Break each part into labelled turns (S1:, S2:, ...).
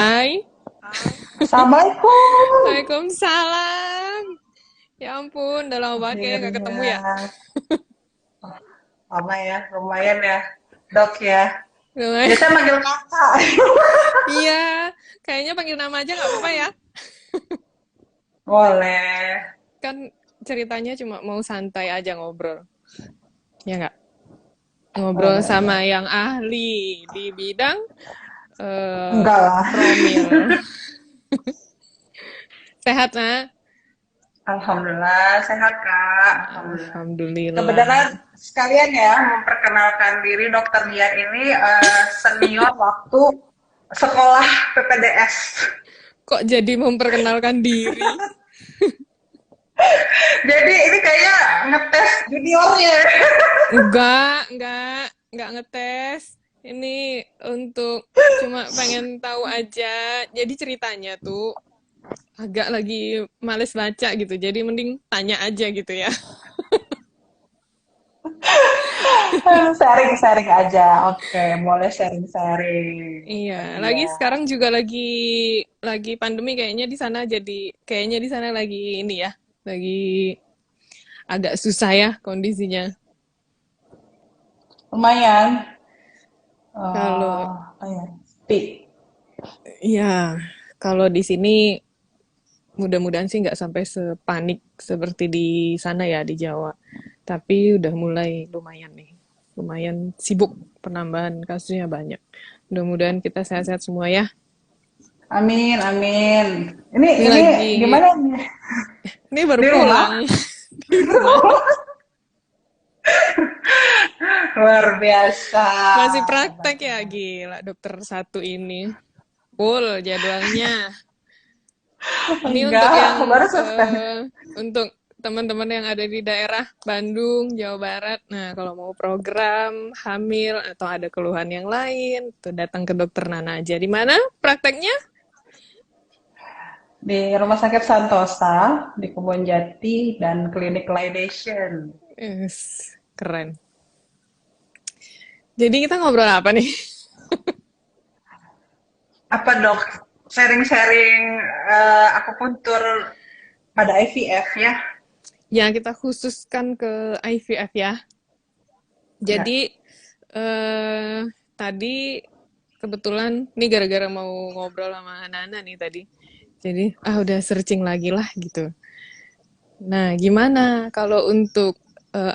S1: Hai,
S2: Assalamualaikum.
S1: Waalaikumsalam. Ya ampun, udah lama banget kayaknya nggak ketemu ya.
S2: Akhirnya, lama ya, lumayan ya, dok ya.
S1: Lumayan.
S2: Biasa manggil kakak.
S1: Iya, kayaknya panggil nama aja nggak apa-apa ya.
S2: Boleh.
S1: Kan ceritanya cuma mau santai aja ngobrol. Ya nggak? Ngobrol
S2: Boleh,
S1: sama
S2: boleh.
S1: yang ahli di bidang eh,
S2: Enggak lah.
S1: promil. Sehat, nah?
S2: Alhamdulillah, sehat kak. Alhamdulillah. Kebetulan
S1: Alhamdulillah.
S2: sekalian ya, memperkenalkan diri dokter Dian ini senior waktu sekolah PPDS.
S1: Kok jadi memperkenalkan diri?
S2: Jadi ini kayaknya ngetes juniornya.
S1: Enggak ngetes. Ini untuk cuma pengen tahu aja. Jadi ceritanya tuh agak lagi males baca gitu. Jadi mending tanya aja gitu ya.
S2: Sharing-sharing aja. Oke, boleh sharing-sharing.
S1: Iya,
S2: Dokter
S1: lagi
S2: Dian.
S1: sekarang juga lagi pandemi kayaknya di sana jadi kayaknya di sana lagi ini ya. Lagi agak susah ya kondisinya.
S2: Lumayan.
S1: Kalau
S2: Apa ya? Speak.
S1: ya kalau di sini mudah-mudahan sih nggak sampai sepanik seperti di sana ya di Jawa. Tapi udah mulai lumayan nih. Lumayan sibuk, penambahan kasusnya banyak. Mudah-mudahan kita sehat-sehat semua ya.
S2: Amin, amin. Ini
S1: Ini
S2: ini
S1: lagi,
S2: di mana nih?
S1: ini baru
S2: Di rumah?
S1: pulang di rumah.
S2: Luar biasa.
S1: Masih
S2: Hebat,
S1: praktek ya,
S2: hebat.
S1: gila dokter satu ini. Full jadwalnya. Ini untuk
S2: Enggak,
S1: yang
S2: baru selesai.
S1: eh, untuk teman-teman yang ada di daerah Bandung, Jawa Barat. Nah, kalau mau program hamil atau ada keluhan yang lain, tuh datang ke dokter Nana aja. Di mana prakteknya?
S2: Di Rumah Sakit Santosa, di Kebon Jati, dan Klinik Laydation.
S1: Yes, keren. Jadi kita ngobrol apa nih?
S2: Apa dok? Sharing-sharing akupuntur pada IVF ya?
S1: Ya, kita khususkan ke IVF ya.
S2: Ya.
S1: Jadi tadi kebetulan nih gara-gara mau ngobrol sama Nana nih tadi. Jadi udah searching lagi lah gitu. Nah, gimana kalau untuk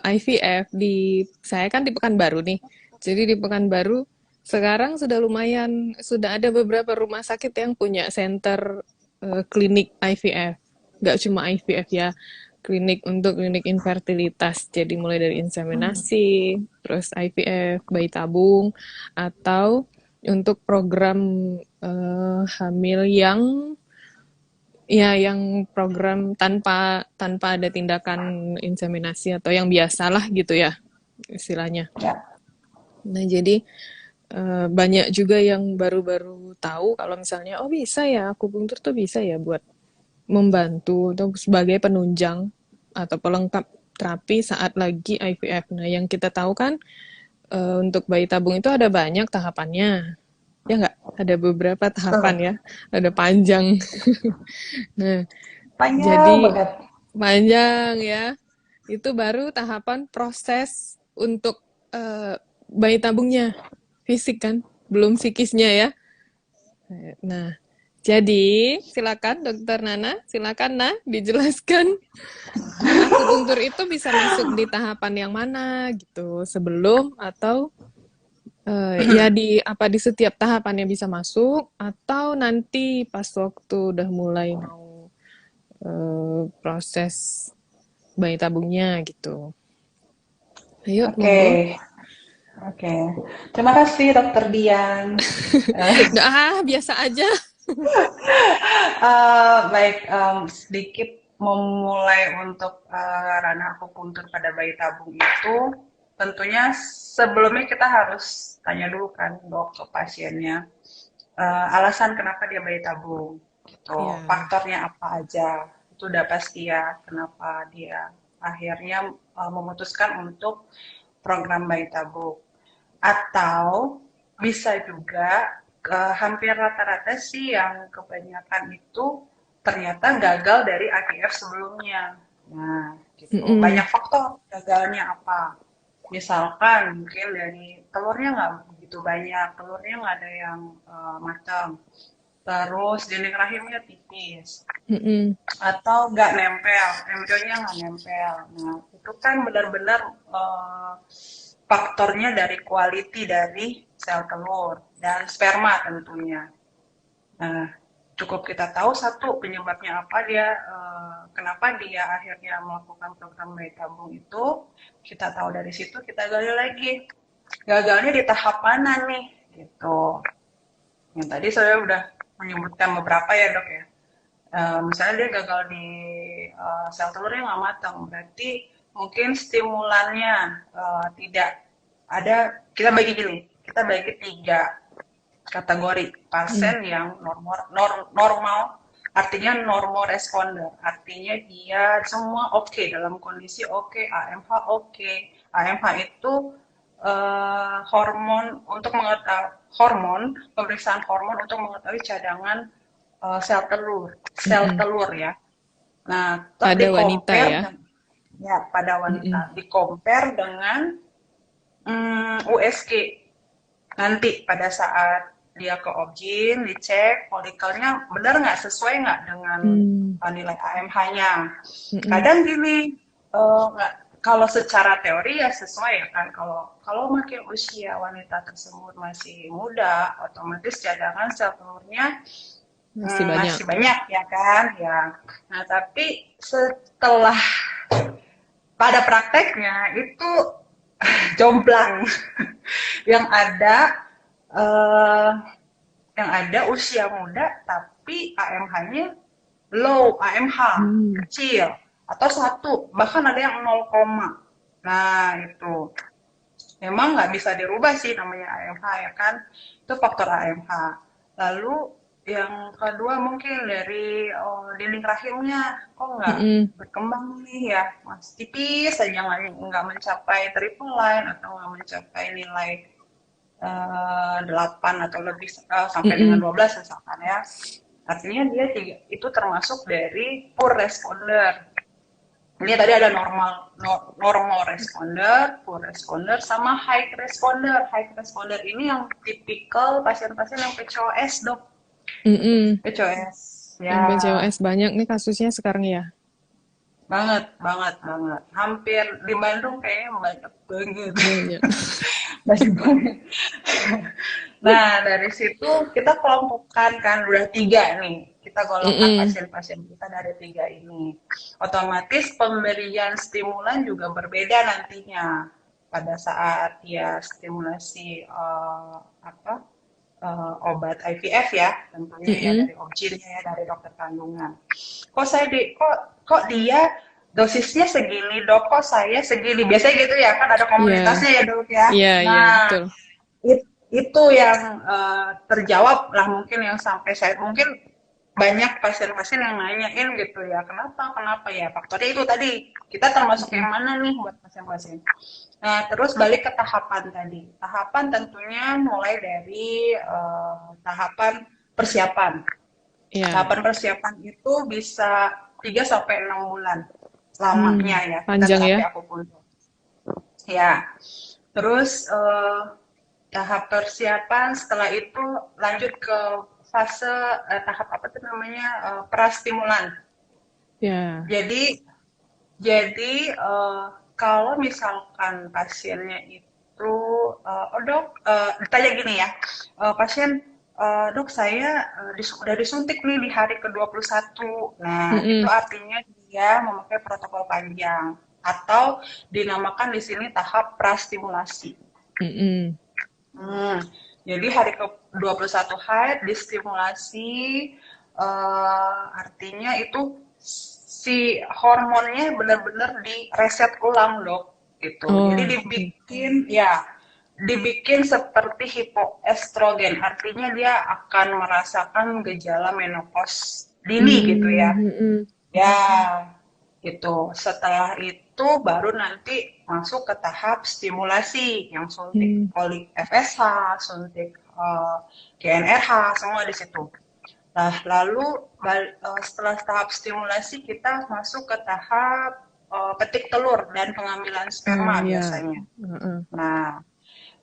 S1: IVF di saya kan di Pekanbaru nih. Jadi di Pekanbaru sekarang sudah lumayan sudah ada beberapa rumah sakit yang punya center klinik IVF. Nggak cuma IVF ya, klinik infertilitas. Jadi mulai dari inseminasi, terus IVF, bayi tabung, atau untuk program hamil yang ya, yang program tanpa tanpa ada tindakan inseminasi atau yang biasalah gitu ya istilahnya.
S2: Ya.
S1: Nah, jadi banyak juga yang baru-baru tahu kalau misalnya oh bisa ya akupunktur tuh bisa ya buat membantu atau sebagai penunjang atau pelengkap terapi saat lagi IVF. Nah, yang kita tahu kan untuk bayi tabung itu ada banyak tahapannya. Ya nggak? Ada beberapa tahapan
S2: Betul.
S1: ya. Ada panjang. Nah,
S2: Panjang
S1: jadi
S2: banget.
S1: panjang ya. Itu baru tahapan proses untuk eh, bayi tabungnya. Fisik kan, belum psikisnya ya. Nah, jadi silakan Dokter Nana, silakan nah dijelaskan akupunktur itu bisa masuk di tahapan yang mana gitu, sebelum atau ya di apa di setiap tahapannya bisa masuk atau nanti pas waktu udah mulai mau proses bayi tabungnya gitu. Ayo,
S2: Oke,
S1: monggo.
S2: oke. Terima kasih Dokter Dian.
S1: Biasa aja.
S2: Baik, sedikit memulai untuk ranah akupuntur pada bayi tabung itu, tentunya sebelumnya kita harus tanya dulu kan dok ke pasiennya, alasan kenapa dia bayi tabung, gitu.
S1: Ya.
S2: Faktornya apa aja, itu udah pasti ya kenapa dia akhirnya memutuskan untuk program bayi tabung. Atau bisa juga hampir rata-rata sih yang kebanyakan itu ternyata gagal dari IVF sebelumnya. Nah, gitu.
S1: Mm-mm.
S2: Banyak faktor gagalnya apa. Misalkan mungkin dari telurnya nggak begitu banyak, telurnya nggak ada yang matang. Terus dinding rahimnya tipis
S1: Mm-mm.
S2: atau nggak nempel, embrionya nggak nempel. Nah, itu kan benar-benar faktornya dari quality dari sel telur dan sperma tentunya. Nah, cukup kita tahu satu penyebabnya apa dia, kenapa dia akhirnya melakukan program bayi tabung itu, kita tahu dari situ kita gali lagi. Gagalnya di tahap mana nih? Gitu. Yang tadi saya udah menyebutkan beberapa ya dok ya. Misalnya dia gagal di sel telurnya nggak matang, berarti mungkin stimulannya tidak ada. Kita bagi tiga kategori
S1: Mm.
S2: pasien yang normal, artinya normal responder, artinya dia semua oke, dalam kondisi oke, AMH oke. AMH itu hormon untuk mengetahui hormon pemeriksaan hormon untuk mengetahui cadangan sel
S1: Mm-mm.
S2: telur ya. Nah, terus
S1: Pada wanita ya.
S2: ya pada wanita
S1: Mm-mm.
S2: di compare dengan USG. Nanti pada saat dia ke objin, dicek folikelnya benar nggak, sesuai nggak dengan
S1: Mm.
S2: nilai AMH-nya.
S1: Mm-mm.
S2: Kadang gini, nggak, kalau secara teori ya sesuai ya kan. Kalau kalau makin usia wanita tersebut masih muda, otomatis cadangan sel telurnya
S1: Masih banyak.
S2: masih banyak ya kan. Ya. Nah tapi setelah pada prakteknya itu jomplang. Yang ada eh, yang ada usia muda tapi AMH-nya low, AMH
S1: Mm.
S2: kecil atau satu, bahkan ada yang 0, nah itu memang nggak bisa dirubah sih namanya AMH ya kan, itu faktor AMH. Lalu yang kedua mungkin dari dinding rahimnya kok nggak
S1: Mm-mm.
S2: berkembang nih ya, masih tipis saja, nggak mencapai triple line atau nggak mencapai nilai 8 atau lebih sampai dengan
S1: Mm-mm.
S2: 12 misalkan ya. Artinya dia itu termasuk dari poor responder. Ini tadi ada normal responder, poor responder, sama high responder. High responder ini yang tipikal pasien-pasien yang PCOS dok.
S1: Mm-mm.
S2: PCOS
S1: Yang
S2: ya,
S1: PCOS banyak nih kasusnya sekarang ya.
S2: banget banget banget. Hampir di Bandung kayaknya banyak banget.
S1: Banyak.
S2: Banyak banget. Nah, dari situ kita kelompokkan kan udah tiga nih. Kita golongkan
S1: Mm-mm.
S2: pasien-pasien kita dari tiga ini. Otomatis pemberian stimulan juga berbeda nantinya pada saat ya stimulasi obat IVF ya, tentunya ya
S1: Mm-mm.
S2: dari objinnya ya dari dokter kandungan. Kok dia dosisnya segini dok, kok saya segini, biasanya gitu ya kan, ada
S1: Iya.
S2: komunitasnya ya dok ya.
S1: Iya, iya,
S2: Nah
S1: betul.
S2: itu yang terjawab lah mungkin, yang sampai saya mungkin banyak pasien-pasien yang nanyain gitu ya, kenapa ya, faktornya itu tadi, kita termasuk
S1: Mm-mm.
S2: yang mana nih buat pasien-pasien. Nah terus balik ke tahapan tadi, tahapan tentunya mulai dari tahapan persiapan.
S1: Iya.
S2: Tahapan persiapan itu bisa 3 sampai 6 bulan lamanya
S1: Hmm.
S2: ya kita
S1: Panjang ya.
S2: terapi akupuntur ya. Terus tahap persiapan, setelah itu lanjut ke fase tahap apa tuh namanya, prastimulan.
S1: Ya.
S2: Jadi kalau misalkan pasiennya itu oh dok, ditanya gini ya, pasien, dok saya udah disuntik nih di hari ke-21. Nah itu
S1: Mm-mm.
S2: artinya dia memakai protokol panjang atau dinamakan di sini tahap prastimulasi.
S1: Mm-mm.
S2: Hmm, jadi hari ke-21 haid distimulasi, artinya itu si hormonnya benar-benar direset ulang dok, gitu. Jadi
S1: Oh, oke.
S2: dibikin seperti hipoestrogen, artinya dia akan merasakan gejala menopause dini gitu ya.
S1: Hmm. Mm-mm.
S2: Ya, gitu. Setelah itu baru nanti masuk ke tahap stimulasi yang suntik
S1: Hmm.
S2: folik FSH, suntik GNRH, semua di situ. Nah, lalu setelah tahap stimulasi kita masuk ke tahap petik telur dan pengambilan sperma
S1: Ya.
S2: biasanya.
S1: Heeh.
S2: Nah,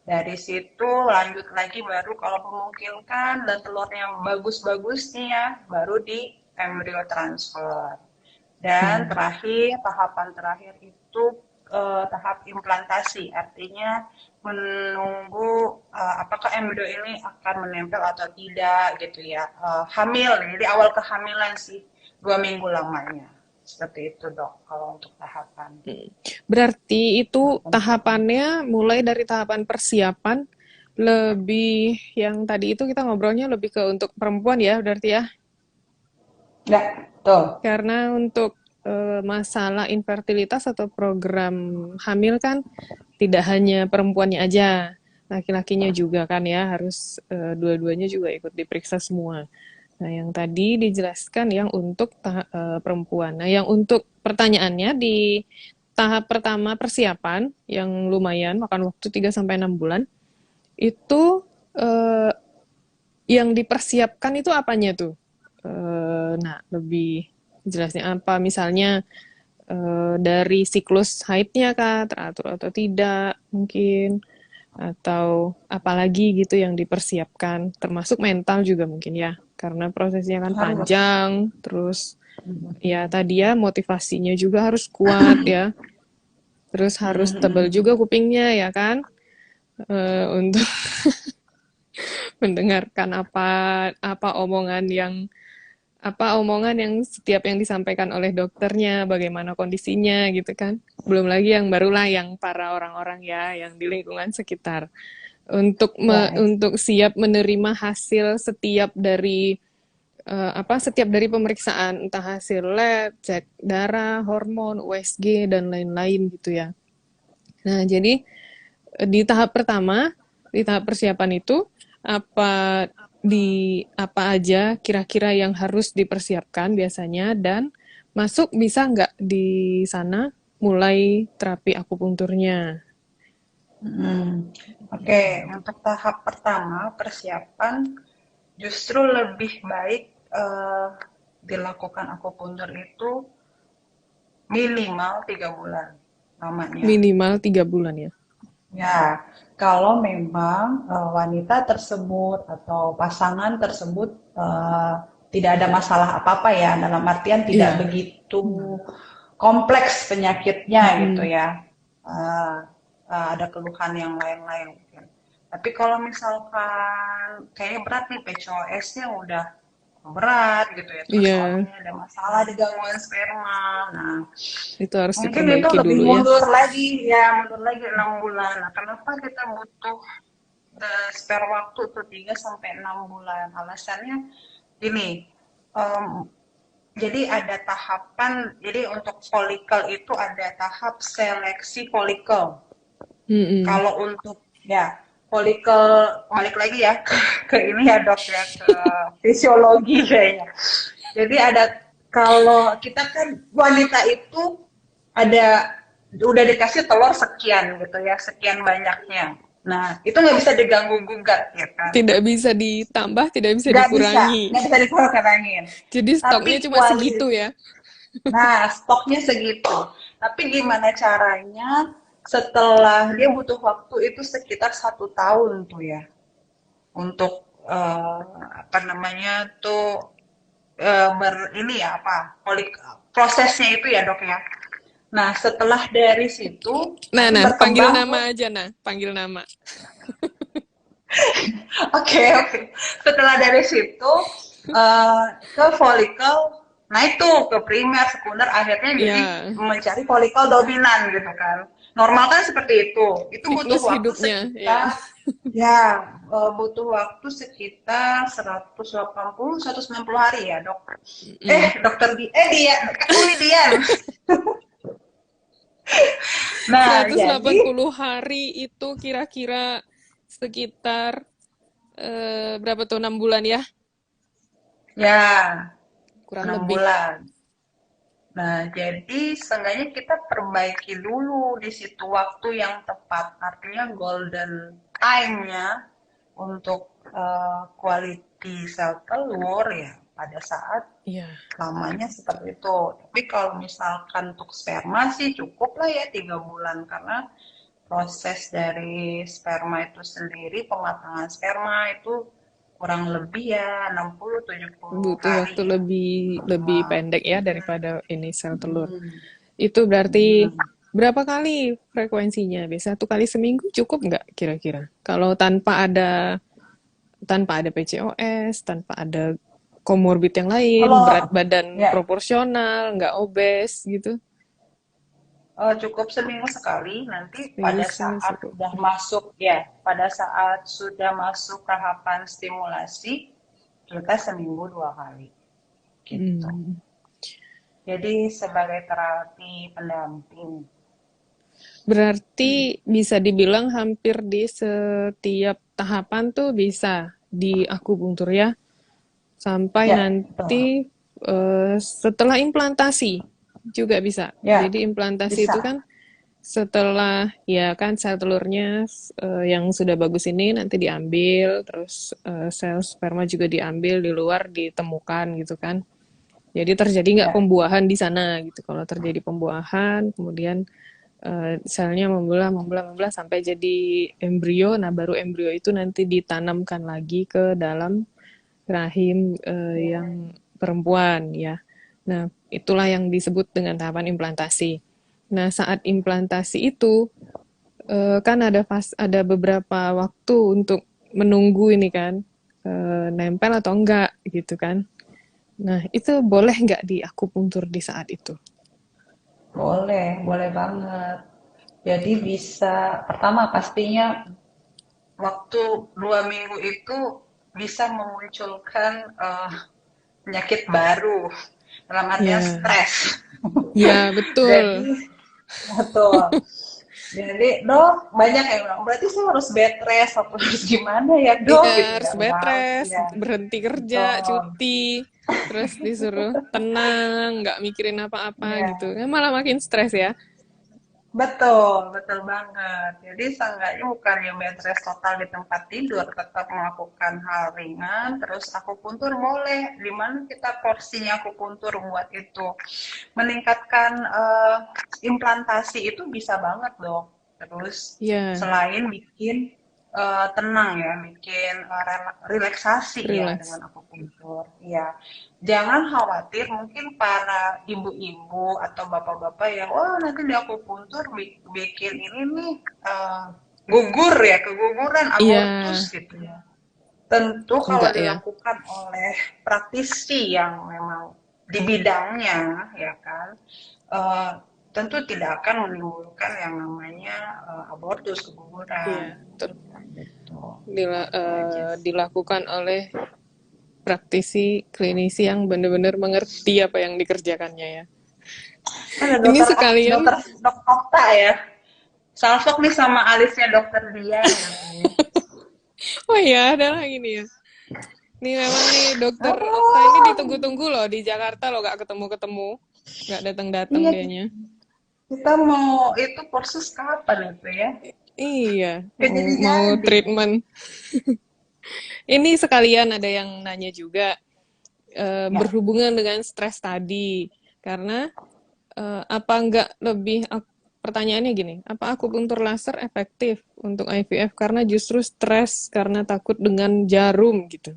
S2: dari situ lanjut lagi baru kalau memungkinkan dan telurnya bagus-bagus nih ya, baru di embrio transfer. Dan
S1: Hmm.
S2: terakhir, tahapan terakhir itu tahap implantasi, artinya menunggu apakah embrio ini akan menempel atau tidak gitu ya. Hamil, jadi awal kehamilan sih 2 minggu lamanya. Seperti itu dok, kalau untuk tahapan.
S1: Berarti itu
S2: Tahapan pertama.
S1: tahapannya mulai dari tahapan persiapan lebih yang tadi itu kita ngobrolnya lebih ke untuk perempuan ya berarti ya.
S2: Ya, betul.
S1: Karena untuk masalah infertilitas atau program hamil kan tidak hanya perempuannya aja, laki-lakinya juga kan ya harus dua-duanya juga ikut diperiksa semua. Nah, yang tadi dijelaskan yang untuk perempuan. Nah, yang untuk pertanyaannya di tahap pertama persiapan yang lumayan makan waktu 3 sampai 6 bulan, itu eh, yang dipersiapkan itu apanya tuh? Nah, lebih jelasnya apa? Misalnya dari siklus haidnya kah, teratur atau tidak mungkin, atau apalagi gitu yang dipersiapkan, termasuk mental juga mungkin ya, karena prosesnya kan
S2: Harus.
S1: panjang, terus ya tadi ya motivasinya juga harus kuat ya, terus harus tebal juga kupingnya ya kan, untuk mendengarkan apa omongan yang setiap yang disampaikan oleh dokternya, bagaimana kondisinya gitu kan. Belum lagi yang barulah yang para orang-orang ya yang di lingkungan sekitar.
S2: Ya,
S1: Untuk siap menerima hasil setiap dari pemeriksaan, entah hasil lab, cek darah, hormon, USG dan lain-lain gitu ya. Nah, jadi di tahap pertama, di tahap persiapan itu apa apa aja kira-kira yang harus dipersiapkan biasanya dan masuk bisa nggak di sana mulai terapi akupunkturnya?
S2: Oke, untuk tahap pertama persiapan justru lebih baik dilakukan akupuntur itu minimal 3 bulan lamanya.
S1: Minimal 3 bulan ya.
S2: Ya, kalau memang wanita tersebut atau pasangan tersebut tidak ada masalah apa-apa ya, dalam artian tidak
S1: Iya.
S2: begitu kompleks penyakitnya gitu
S1: Mm-mm.
S2: ya. Eh, ada keluhan yang lain-lain mungkin. Tapi kalau misalkan kayaknya berat nih PCOS-nya udah berat gitu ya, terus
S1: Iya,
S2: suaminya ada masalah di gangguan sperma. Nah,
S1: itu harus
S2: mungkin itu
S1: diperbaiki
S2: lebih
S1: dulu ya.
S2: mundur lagi, ya mundur lagi 6 bulan. Nah, kenapa kita butuh spare waktu tuh 3 sampai 6 bulan? Alasannya ini, jadi ada tahapan, jadi untuk folikel itu ada tahap seleksi folikel.
S1: Mm-mm.
S2: Kalau untuk ya folikel, balik lagi ya ke ini ya dok ya, ke fisiologi kayaknya. Jadi ada, kalau kita kan wanita itu ada udah dikasih telur sekian gitu ya, sekian banyaknya. Nah, itu nggak bisa diganggu gugat ya kan.
S1: Tidak bisa ditambah, tidak bisa
S2: Nggak bisa,
S1: dikurangi.
S2: nggak bisa dikurang-kurangin.
S1: Jadi
S2: Tapi
S1: stoknya cuma segitu ya.
S2: nah stoknya segitu. Tapi gimana caranya setelah dia butuh waktu itu sekitar 1 tahun tuh ya untuk apa namanya tuh ini ya apa prosesnya itu ya dok ya. Nah, setelah dari situ
S1: Nah,
S2: nanti
S1: nah, panggil
S2: berkembang tuh.
S1: nama aja, nah, panggil nama.
S2: Oke, oke. Setelah dari situ ke folikel, nah itu ke primer, sekunder, akhirnya jadi
S1: Ya,
S2: mencari folikel dominan gitu kan. Normal kan seperti itu. Itu butuh
S1: siklus
S2: waktu
S1: hidupnya, ya.
S2: sekitar ya butuh waktu sekitar 180 190 hari ya, Dok.
S1: Mm.
S2: Dokter dia, Uli Dian. Nah,
S1: Seratus
S2: jadi
S1: delapan puluh hari itu kira-kira sekitar berapa tuh 6 bulan ya?
S2: ya
S1: Kurang
S2: 6
S1: lebih.
S2: bulan. Nah, jadi seenggaknya kita perbaiki dulu di situ waktu yang tepat, artinya golden time-nya untuk quality sel telur ya pada saat
S1: Iya.
S2: lamanya seperti itu. Tapi kalau misalkan untuk sperma sih cukup lah ya 3 bulan karena proses dari sperma itu sendiri, pematangan sperma itu kurang lebih ya 60-70
S1: Butuh
S2: hari
S1: waktu
S2: ya.
S1: lebih lebih
S2: Nah,
S1: pendek ya daripada ini sel telur.
S2: hmm,
S1: Itu berarti
S2: hmm.
S1: berapa kali frekuensinya? Biasa 1 kali seminggu cukup nggak kira-kira? Kalau tanpa ada PCOS, tanpa ada komorbid yang lain, berat
S2: Kalau
S1: badan
S2: ya
S1: proporsional, nggak obes gitu.
S2: cukup seminggu sekali nanti
S1: Seminggu
S2: pada
S1: sekali
S2: saat
S1: cukup.
S2: sudah masuk ya, pada saat sudah masuk tahapan stimulasi kita seminggu 2 kali gitu.
S1: Hmm.
S2: Jadi sebagai terapi pendamping.
S1: Berarti bisa dibilang hampir di setiap tahapan tuh bisa di akupunktur ya, sampai
S2: Ya,
S1: nanti
S2: betul.
S1: setelah implantasi juga bisa.
S2: Ya,
S1: Jadi implantasi itu
S2: bisa.
S1: kan setelah ya kan sel telurnya yang sudah bagus ini nanti diambil, terus sel sperma juga diambil di luar ditemukan gitu kan. Jadi terjadi nggak
S2: Ya,
S1: pembuahan di sana gitu. Kalau terjadi pembuahan, kemudian selnya membelah, membelah, membelah sampai jadi embrio. Nah, baru embrio itu nanti ditanamkan lagi ke dalam rahim yang perempuan ya. Nah, itulah yang disebut dengan tahapan implantasi. Nah, saat implantasi itu kan ada beberapa waktu untuk menunggu ini kan nempel atau enggak gitu kan. Nah, itu boleh nggak di akupunktur di saat itu?
S2: boleh banget. Jadi bisa, pertama pastinya waktu 2 minggu itu bisa memunculkan penyakit baru, dalam artian
S1: Ya,
S2: stres.
S1: ya betul.
S2: Jadi, betul. Jadi, dok, banyak yang bilang, berarti saya harus bed rest, atau harus gimana ya,
S1: Iya,
S2: dok? Gitu
S1: harus
S2: ya,
S1: bed
S2: enggak harus
S1: rest,
S2: ya.
S1: berhenti kerja,
S2: Betul.
S1: cuti, terus disuruh tenang, nggak mikirin apa-apa gitu.
S2: Iya.
S1: Kan malah makin stres ya.
S2: Betul, betul banget. Jadi seenggaknya bukan yang bed rest total di tempat tidur, tetap melakukan hal ringan, terus akupuntur boleh. Di mana kita porsinya akupuntur buat itu meningkatkan implantasi itu bisa banget dong. Terus
S1: Ya,
S2: selain bikin tenang ya, bikin relaksasi ya dengan
S1: relax.
S2: akupuntur. Ya, jangan khawatir mungkin para ibu-ibu atau bapak-bapak yang wah nanti di akupuntur bikin ini nih gugur ya, keguguran,
S1: Iya,
S2: abortus gitu ya. Tentu kalau
S1: enggak ya.
S2: dilakukan oleh praktisi yang memang di bidangnya, ya kan, eh, tentu tidak akan menimbulkan yang namanya abortus, keguguran.
S1: Iya, betul.
S2: Gitu. Itu aja sih.
S1: Dilakukan oleh praktisi klinisi yang benar-benar mengerti apa yang dikerjakannya ya.
S2: Ada
S1: Ini
S2: dokter
S1: sekalian,
S2: dokter dok Okta ya. Salfok nih sama alisnya dokter Dian katanya.
S1: oh ya ada lagi nih ya. Nih memang nih dokter Okta ini
S2: Oh,
S1: ditunggu-tunggu loh di Jakarta loh, gak ketemu-ketemu, gak datang-datang
S2: iya
S1: dianya.
S2: kita mau itu kursus kapan itu ya?
S1: Iya,
S2: Gak
S1: mau mau
S2: jadi-jadi.
S1: treatment. Ini sekalian ada yang nanya juga
S2: Ya.
S1: berhubungan dengan stres tadi, karena apa enggak lebih pertanyaannya gini, apa akupunktur laser efektif untuk IVF karena justru stres karena takut dengan jarum gitu.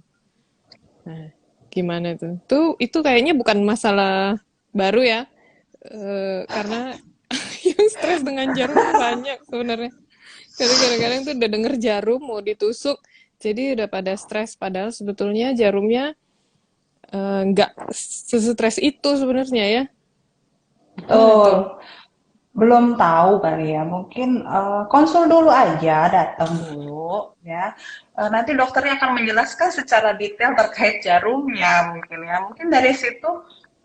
S1: Nah, gimana tuh? Itu kayaknya bukan masalah baru ya, karena yang stres dengan jarum tuh banyak sebenarnya. Jadi kadang-kadang tuh udah denger jarum mau ditusuk, jadi udah pada stres. Padahal sebetulnya jarumnya nggak sesetres itu sebenarnya ya. Gimana tuh?
S2: Betul. Belum tahu kali ya. Mungkin konsul dulu aja, datang dulu ya. Nanti dokternya akan menjelaskan secara detail terkait jarumnya mungkin ya. Mungkin dari situ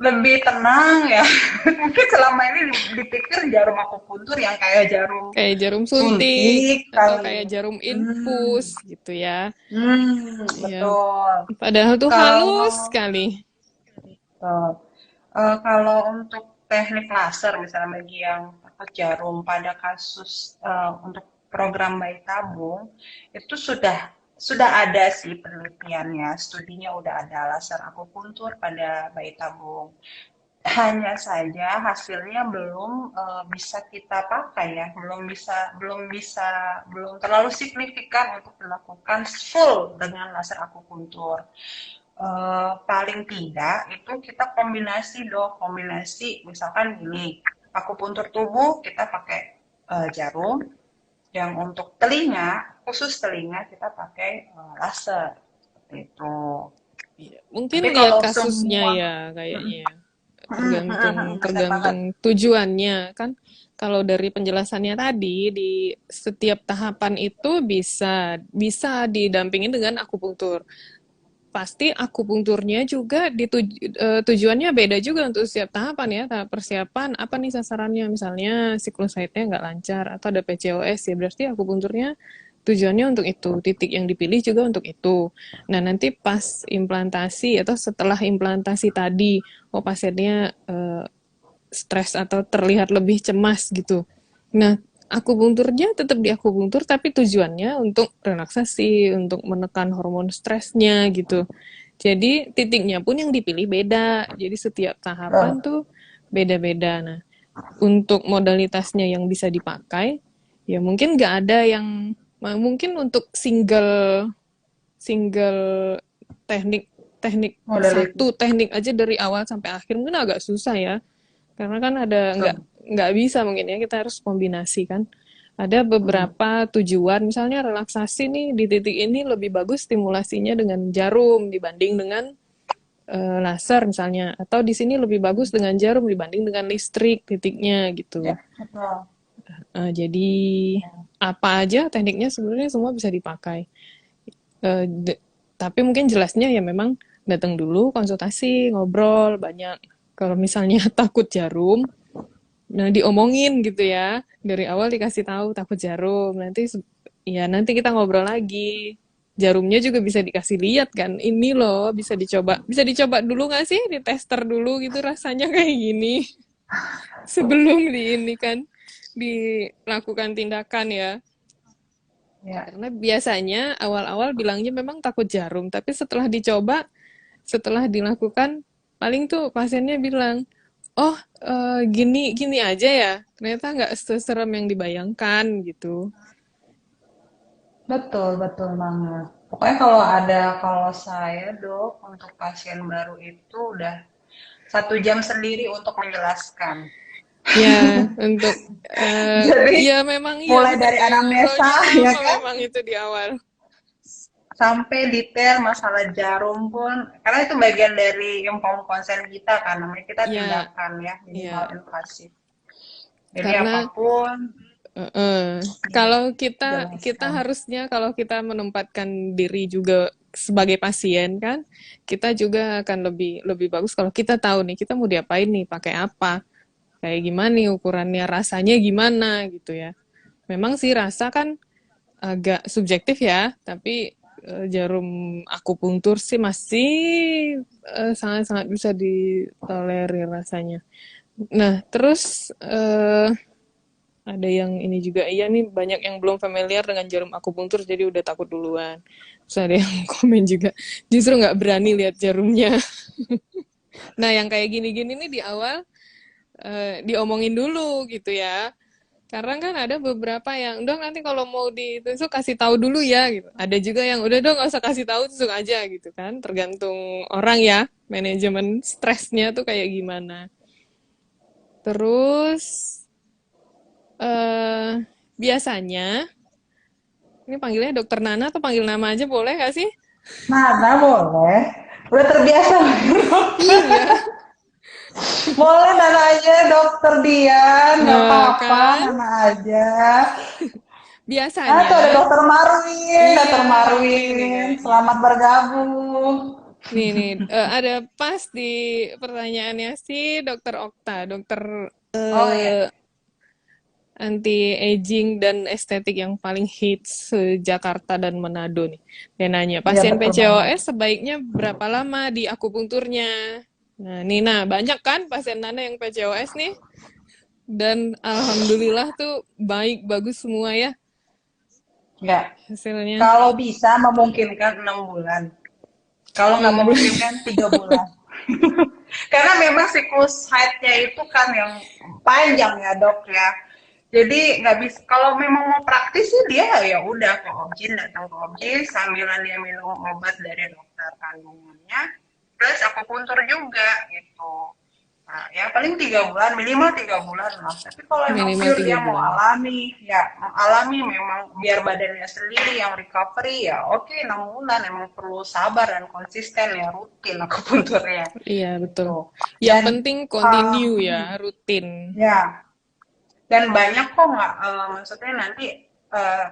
S2: lebih tenang ya. Mungkin selama ini dipikir jarum akupuntur yang kayak jarum
S1: Kayak jarum suntik
S2: suntik
S1: atau
S2: kali.
S1: kayak jarum infus
S2: Hmm,
S1: gitu ya. Ya,
S2: betul.
S1: padahal tuh halus
S2: Kalau
S1: sekali.
S2: Betul. Kalau untuk teknik laser misalnya bagi yang takut jarum pada kasus untuk program bayi tabung itu sudah sudah ada sih penelitiannya, studinya udah ada laser akupuntur pada bayi tabung. Hanya saja hasilnya belum bisa kita pakai ya, belum terlalu signifikan untuk dilakukan full dengan laser akupuntur. Paling tidak itu kita kombinasi dong, kombinasi misalkan gini, akupuntur tubuh kita pakai jarum, yang untuk telinga, khusus telinga kita pakai laser seperti itu.
S1: Iya, mungkin
S2: Tapi
S1: lihat
S2: kalau
S1: kasusnya
S2: semua
S1: ya kayaknya ya.
S2: benar banget.
S1: Tergantung tujuannya kan. Kalau dari penjelasannya tadi di setiap tahapan itu bisa bisa didampingin dengan akupunktur. Pasti akupunkturnya juga tujuannya beda juga untuk setiap tahapan ya. Tahap persiapan apa nih sasarannya, misalnya siklus haidnya nggak lancar atau ada PCOS ya berarti akupunkturnya tujuannya untuk itu, titik yang dipilih juga untuk itu. Nah nanti pas implantasi atau setelah implantasi tadi, oh pasiennya stres atau terlihat lebih cemas gitu. Nah, akupunkturnya tetap di akupunktur tapi tujuannya untuk relaksasi, untuk menekan hormon stresnya gitu. Jadi titiknya pun yang dipilih beda. Jadi setiap tahapan
S2: Betul.
S1: tuh beda-beda. Nah, untuk modalitasnya yang bisa dipakai, ya mungkin nggak ada yang mungkin untuk single single teknik teknik
S2: Modalitas.
S1: satu teknik aja dari awal sampai akhir mungkin agak susah ya karena kan ada
S2: Betul.
S1: nggak bisa mungkin ya kita harus kombinasi kan. Ada
S2: Hmm.
S1: beberapa tujuan, misalnya relaksasi nih di titik ini lebih bagus stimulasinya dengan jarum dibanding dengan laser misalnya, atau di sini lebih bagus dengan jarum dibanding dengan listrik titiknya gitu.
S2: Ya, betul.
S1: Jadi apa aja tekniknya sebenarnya semua bisa dipakai. Eh, tapi mungkin jelasnya ya memang datang dulu konsultasi ngobrol banyak. Kalau misalnya takut jarum, nah diomongin gitu ya dari awal dikasih tahu takut jarum nanti kita ngobrol lagi, jarumnya juga bisa dikasih lihat kan ini loh bisa dicoba dulu nggak sih di tester dulu gitu rasanya kayak gini sebelum di ini kan dilakukan tindakan ya
S2: Ya,
S1: karena biasanya awal-awal bilangnya memang takut jarum tapi setelah dilakukan paling tuh pasiennya bilang oh gini gini aja ya ternyata nggak seserem yang dibayangkan gitu.
S2: betul, betul banget. Pokoknya kalau saya dok, untuk pasien baru itu udah 1 jam sendiri untuk menjelaskan.
S1: Ya untuk
S2: Jadi
S1: ya memang iya
S2: mulai
S1: bener
S2: dari
S1: kayak
S2: anamnesa
S1: ngobrolnya
S2: ya
S1: lama
S2: kan,
S1: memang itu di awal.
S2: sampai detail masalah jarum pun, karena itu bagian dari inform konsen kita kan, namanya kita
S1: Ya
S2: tindakan ya, minimal
S1: ya
S2: invasif. Jadi
S1: karena
S2: apapun
S1: kalau kita kita
S2: dijelaskan.
S1: harusnya kalau kita menempatkan diri juga sebagai pasien kan, kita juga akan lebih lebih bagus kalau kita tahu nih kita mau diapain nih, pakai apa, kayak gimana nih ukurannya, rasanya gimana gitu ya. Memang sih rasa kan agak subjektif ya, tapi jarum akupunktur sih masih sangat-sangat bisa ditolerir rasanya. Nah, terus ada yang ini juga, iya nih banyak yang belum familiar dengan jarum akupunktur jadi udah takut duluan. Terus ada yang komen juga, justru nggak berani lihat jarumnya. Nah, yang kayak gini-gini nih di awal diomongin dulu gitu ya. Karena kan ada beberapa yang, dong nanti kalau mau ditusuk kasih tahu dulu ya gitu. Ada juga yang udah dong nggak usah kasih tahu tusuk aja gitu kan. Tergantung orang ya, manajemen stresnya tuh kayak gimana. Terus eh biasanya ini panggilnya dokter Nana atau panggil nama aja boleh gak sih?
S2: Mana boleh? Udah terbiasa.
S1: Iya,
S2: Boleh Nana aja, dokter Dian, nggak apa-apa,
S1: kan?
S2: Nana aja. Ah, tuh ada
S1: Biasanya,
S2: Dokter
S1: iya, ini
S2: Marwin,
S1: kayaknya.
S2: selamat bergabung.
S1: Nih, ada pas di pertanyaannya si dokter Okta, dokter
S2: Oh ya,
S1: anti aging dan estetik yang paling hits se-Jakarta dan Manado nih. Dia nanya,
S2: iya
S1: pasien
S2: betul banget.
S1: PCOS sebaiknya berapa lama di akupunkturnya? Nah, Nina, banyak kan pasien Nana yang PCOS nih? Dan alhamdulillah tuh baik, bagus semua ya.
S2: Nggak.
S1: hasilnya?
S2: Kalau bisa memungkinkan 6 bulan. Kalau nggak
S1: 6 bulan.
S2: memungkinkan 3 bulan. Karena memang siklus haidnya itu kan yang panjang ya dok ya. Jadi nggak bisa. Kalau memang mau praktis sih dia ya udah ke objin, datang ke objin sambilan dia minum obat dari dokter kandungannya. Plus akupuntur juga gitu. Nah, ya paling 3 bulan, minimal 3 bulan lah. Tapi kalau emang
S1: Minimal
S2: pure
S1: tiga
S2: dia mau
S1: bulan.
S2: alami, ya alami memang biar badannya sendiri yang recovery ya oke 6 bulan emang perlu sabar dan konsisten ya rutin akupunturnya
S1: Iya, betul.
S2: gitu.
S1: Yang
S2: Dan
S1: penting continue ya,
S2: hmm,
S1: rutin.
S2: ya dan banyak kok nggak maksudnya nanti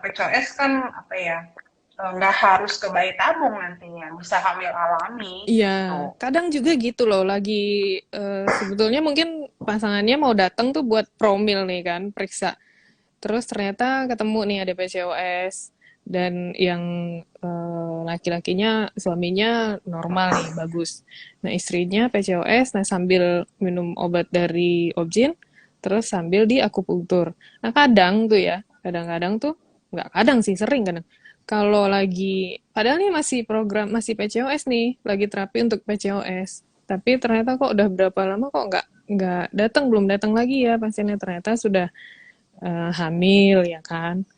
S2: PCOS kan apa ya nggak harus ke bayi tabung nantinya bisa hamil alami
S1: Iya,
S2: gitu.
S1: kadang juga gitu loh, lagi sebetulnya mungkin pasangannya mau datang tuh buat promil nih kan, periksa. Terus ternyata ketemu nih ada PCOS dan yang laki-lakinya suaminya normal nih, bagus. Nah, istrinya PCOS, nah sambil minum obat dari Objin, terus sambil di akupunktur. Nah, kadang tuh ya, kadang-kadang tuh nggak kadang sih, sering kadang. Kalau lagi, padahal nih masih program, masih PCOS nih, lagi terapi untuk PCOS. Tapi ternyata kok udah berapa lama kok nggak datang, belum datang lagi ya pasiennya, ternyata sudah hamil ya kan.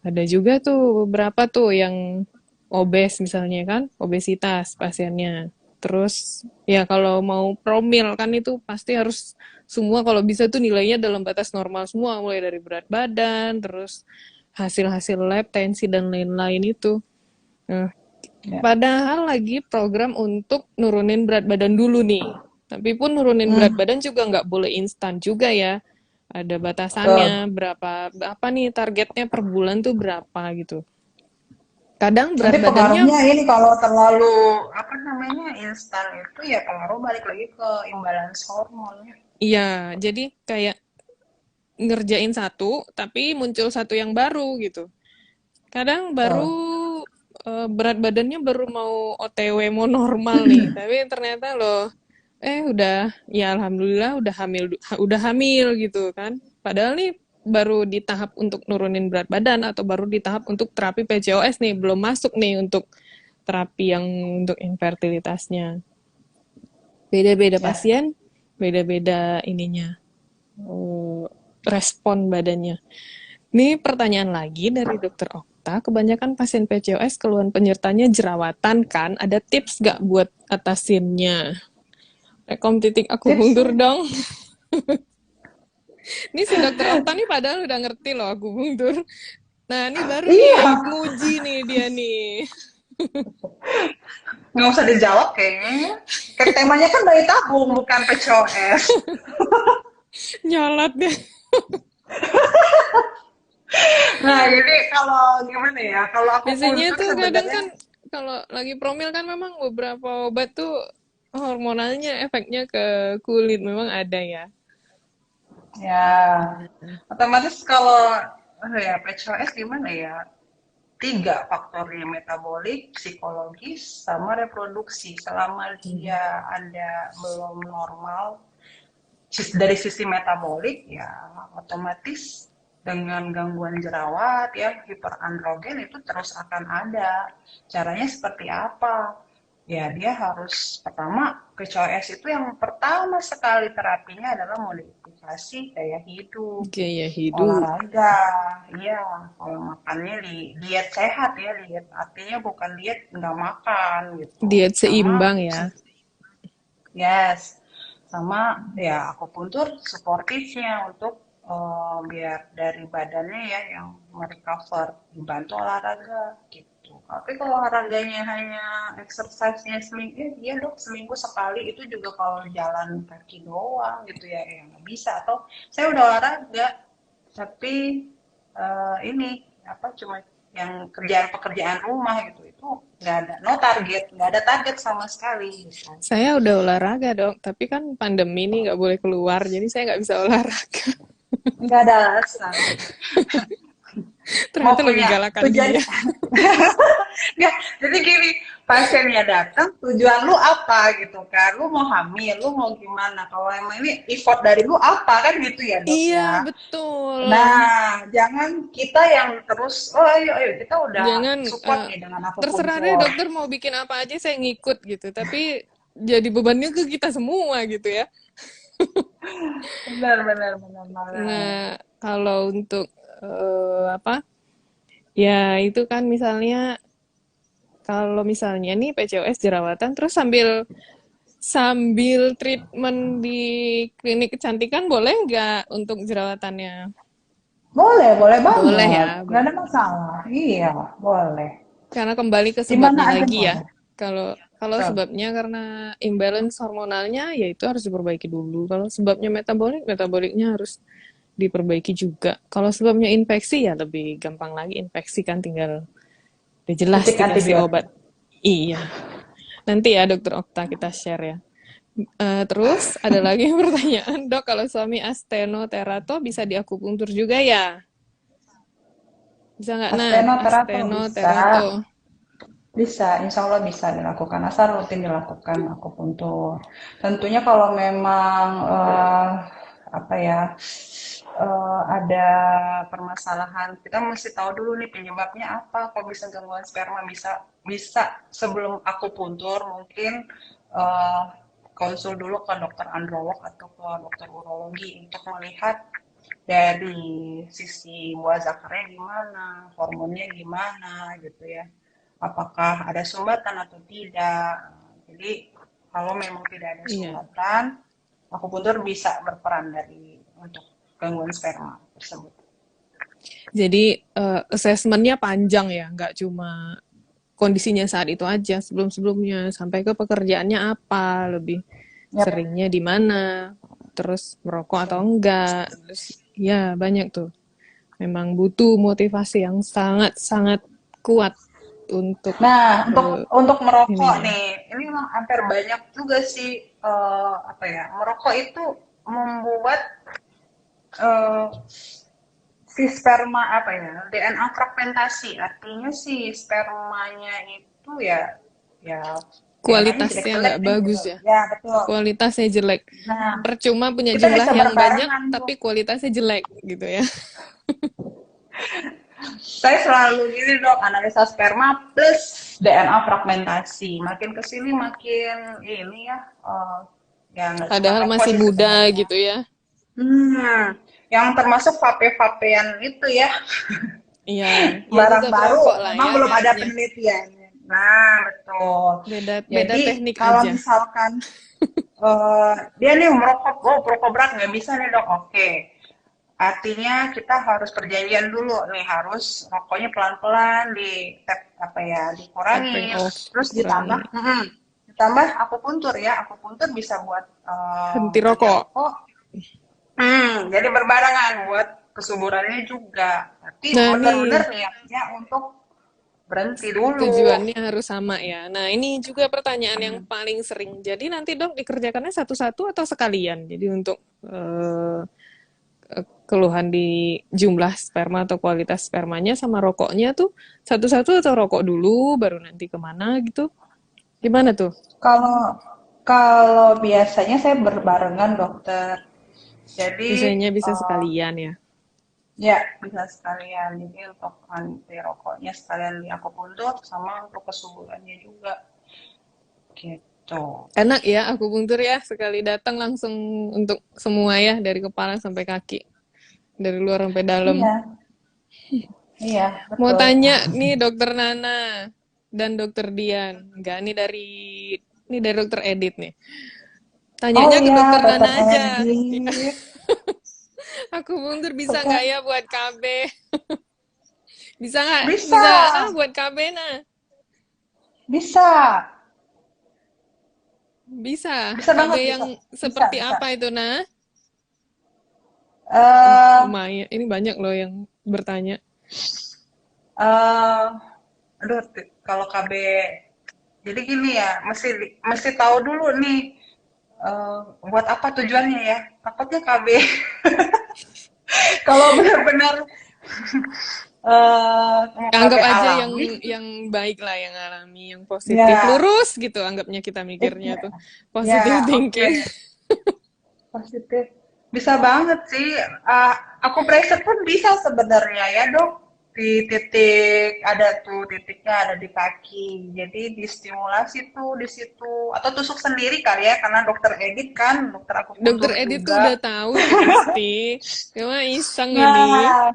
S1: Ada juga tuh beberapa tuh yang obes misalnya kan, obesitas pasiennya. Terus ya kalau mau promil kan itu pasti harus semua kalau bisa tuh nilainya dalam batas normal semua, mulai dari berat badan, terus hasil-hasil lab, tensi dan lain-lain itu. Nah,
S2: Ya.
S1: padahal lagi program untuk nurunin berat badan dulu nih. Tapi pun nurunin berat
S2: Hmm,
S1: badan juga nggak boleh instan juga ya. Ada
S2: betul.
S1: batasannya, berapa, apa nih targetnya per bulan tuh berapa gitu. Kadang berat
S2: Nanti
S1: badannya,
S2: pengaruhnya ini kalau terlalu apa namanya instan itu ya pengaruh balik lagi ke imbalance hormonnya.
S1: iya, jadi kayak ngerjain satu, tapi muncul satu yang baru gitu. Kadang baru
S2: Betul.
S1: berat badannya baru mau OTW mau normal nih, tapi ternyata loh udah ya alhamdulillah udah hamil gitu kan. Padahal nih baru di tahap untuk nurunin berat badan atau baru di tahap untuk terapi PCOS nih, belum masuk nih untuk terapi yang untuk infertilitasnya. Beda-beda
S2: Ya.
S1: pasien, beda-beda ininya, eh, respon badannya. Ini pertanyaan lagi dari Dokter Okta. Kebanyakan pasien PCOS keluhan penyertanya jerawatan kan? Ada tips gak buat atasinnya? Rekom titik aku mundur
S2: Tipsnya?
S1: dong. Ini si Dokter Okta nih padahal udah ngerti loh aku mundur. Nah, ini baru
S2: Iya,
S1: nih nguji nih dia nih.
S2: nggak usah dijawab kayaknya ya. Kayak temanya kan bayi tabung bukan PCOS.
S1: Nyolot deh.
S2: Nah, jadi kalau gimana ya? Kalau aku
S1: Biasanya
S2: puntur
S1: tuh kadang
S2: sebenarnya
S1: kan kalau lagi promil kan memang beberapa obat tuh hormonalnya efeknya ke kulit memang ada ya.
S2: ya otomatis kalau ya PCOS gimana ya? 3 faktornya metabolik, psikologis, sama reproduksi. Selama dia ada belum normal dari sisi metabolik ya otomatis dengan gangguan jerawat ya hiperandrogen itu terus akan ada. Caranya seperti apa? Ya dia harus pertama PCOS itu yang pertama sekali terapinya adalah modifikasi gaya hidup,
S1: Gaya hidup.
S2: olahraga, iya, kalau makannya diet sehat ya, diet artinya bukan diet nggak makan gitu,
S1: Diet
S2: sama
S1: seimbang ya.
S2: yes, sama ya akupuntur suportifnya untuk biar dari badannya ya yang merecover dibantu olahraga gitu. Tapi kalau olahraganya hanya exercise-nya seminggu, iya dok seminggu sekali itu juga kalau jalan kaki doang gitu ya, ya nggak bisa. Atau saya udah olahraga tapi ini apa cuma yang kerjaan pekerjaan rumah gitu itu nggak ada no target nggak ada target sama sekali gitu.
S1: Saya udah olahraga dong, tapi kan pandemi nih nggak boleh keluar, jadi saya nggak bisa olahraga.
S2: Nggak ada alasan. Mau
S1: Ternyata lebih
S2: punya
S1: galakan
S2: tujuan
S1: dia.
S2: nggak jadi gini pasiennya datang, tujuan lu apa gitu kan? Lu mau hamil, lu mau gimana? Kalau emang ini effort dari lu apa kan gitu ya dok
S1: Iya,
S2: ya.
S1: betul.
S2: Nah, jangan kita yang terus, oh ayo, ayo kita udah
S1: Jangan
S2: support nih dengan
S1: terserah deh
S2: akupunktur.
S1: dokter mau bikin apa aja saya ngikut gitu. Tapi jadi bebannya ke kita semua gitu ya.
S2: Benar, benar, benar, benar.
S1: Nah, kalau untuk apa? Ya itu kan misalnya kalau misalnya nih PCOS jerawatan terus sambil sambil treatment di klinik kecantikan boleh nggak untuk jerawatannya?
S2: Boleh, boleh
S1: Boleh
S2: banget.
S1: ya,
S2: Nggak
S1: boleh.
S2: ada masalah. Iya, boleh.
S1: Karena kembali ke
S2: Di mana
S1: sebabnya
S2: aja
S1: lagi ya.
S2: boleh.
S1: Kalau kalau
S2: Betul.
S1: sebabnya karena imbalance hormonalnya, ya itu harus diperbaiki dulu. Kalau sebabnya metabolik, metaboliknya harus diperbaiki juga. Kalau sebabnya infeksi ya lebih gampang lagi. Infeksi kan tinggal udah jelas
S2: Titik
S1: dikasih
S2: antibiotik.
S1: obat. Iya. Nanti ya Dokter Okta kita share ya. Terus ada lagi pertanyaan, dok kalau suami astenoterato bisa diakupunktur juga ya? Bisa nggak Nan?
S2: Astenoterapi bisa.
S1: Astenoterato.
S2: Bisa, insya Allah bisa dilakukan. Asal rutin dilakukan akupuntur. Tentunya kalau memang apa ya ada permasalahan, kita mesti tahu dulu nih penyebabnya apa. Kalau bisa gangguan sperma bisa bisa sebelum akupuntur mungkin eh, konsul dulu ke dokter androlog atau ke dokter urologi untuk melihat dari sisi buah zakarnya gimana, hormonnya gimana gitu ya. Apakah ada sumbatan atau tidak. Jadi kalau memang tidak ada
S1: Iya.
S2: sumbatan, akupuntur bisa berperan dari untuk gangguan sperma tersebut.
S1: Jadi assessmentnya panjang ya, nggak cuma kondisinya saat itu aja, sebelum-sebelumnya sampai ke pekerjaannya apa, lebih
S2: Yap,
S1: seringnya di mana, terus merokok atau enggak, terus ya banyak tuh. Memang butuh motivasi yang sangat-sangat kuat untuk
S2: nah, untuk merokok
S1: ininya.
S2: nih, ini memang hampir banyak juga sih apa ya, merokok itu membuat eh, si sperma apa ya, DNA fragmentasi. Artinya si spermanya itu ya DNA-nya
S1: Kualitasnya
S2: jelek-jelek
S1: nggak
S2: nih gitu.
S1: bagus ya,
S2: Ya, betul.
S1: kualitasnya jelek.
S2: Nah,
S1: Percuma punya
S2: kita
S1: jumlah
S2: bisa
S1: yang banyak,
S2: berbarengan tuh.
S1: tapi kualitasnya jelek gitu ya.
S2: Saya selalu gini dok, analisa sperma plus DNA fragmentasi. Makin kesini makin ini ya, ya nggak cuma
S1: Padahal
S2: rokok
S1: masih
S2: sih
S1: muda
S2: sebenarnya.
S1: gitu ya.
S2: Yang termasuk vape-vapean itu ya,
S1: Iya, ya
S2: barang
S1: tetap
S2: baru,
S1: rokok lah
S2: memang
S1: ya
S2: belum ada
S1: gasnya.
S2: penelitiannya. Nah, betul.
S1: Beda beda
S2: Jadi
S1: teknik
S2: kalau
S1: aja.
S2: misalkan dia nih merokok, oh merokok berat nggak bisa nih dok, oke. Artinya kita harus perjanjian dulu nih, harus rokoknya pelan-pelan di tap apa ya,
S1: Tapping
S2: dikurangin,
S1: off,
S2: terus ditambah
S1: dikurangi.
S2: ditambah akupuntur ya. Akupuntur bisa buat
S1: Henti
S2: berhenti
S1: rokok.
S2: rokok. Jadi berbarengan buat kesuburannya juga. Tapi
S1: Nah,
S2: benar-benar
S1: nih
S2: niatnya untuk berhenti dulu.
S1: tujuannya harus sama ya. Nah, ini juga pertanyaan yang paling sering. Jadi nanti dok dikerjakannya satu-satu atau sekalian? Jadi untuk keluhan di jumlah sperma atau kualitas spermanya sama rokoknya tuh satu-satu atau rokok dulu baru nanti kemana gitu? Gimana tuh?
S2: Kalau kalau biasanya saya berbarengan dokter. Jadi
S1: Biasanya bisa
S2: eh,
S1: sekalian ya.
S2: ya, bisa sekalian. Jadi untuk anti rokoknya sekalian di akupuntur sama untuk kesuburannya juga. Gitu.
S1: Enak ya akupunktur ya, sekali datang langsung untuk semua ya, dari kepala sampai kaki, dari luar sampai dalam.
S2: Iya, iya,
S1: Mau
S2: betul.
S1: tanya nih dokter Nana dan dokter Dian, enggak ini dari dokter Edit nih.
S2: Oh
S1: Tanyanya ke
S2: iya,
S1: dokter
S2: dokter
S1: Nana aja.
S2: Edi.
S1: Akupunktur bisa
S2: Suka
S1: nggak ya buat KB? Bisa nggak?
S2: bisa,
S1: Bisa buat KB nah?
S2: bisa,
S1: Bisa.
S2: bisa
S1: KB
S2: banget
S1: yang
S2: bisa, bisa,
S1: seperti
S2: bisa.
S1: apa itu nah?
S2: Eh,
S1: Lumayan, ini banyak loh yang bertanya.
S2: eh, aduh, kalau KB, jadi gini ya, mesti mesti tahu dulu nih buat apa tujuannya ya. Takutnya KB kalau benar-benar
S1: Anggap
S2: KB
S1: aja
S2: alami.
S1: yang baik lah, yang alami, yang positif,
S2: Ya,
S1: lurus gitu anggapnya, kita mikirnya tuh
S2: ya,
S1: positive
S2: oke.
S1: thinking.
S2: Positif. Bisa banget sih. Ah, aku bracer pun bisa sebenarnya ya dok. Di titik ada tuh titiknya ada di kaki. Jadi distimulasi tuh di situ. Atau tusuk sendiri kali ya karena dokter Edit kan dokter
S1: Dokter
S2: akupuntur
S1: Edit tuh udah
S2: juga.
S1: tahu itu pasti. Cuma iseng ini.
S2: Nah,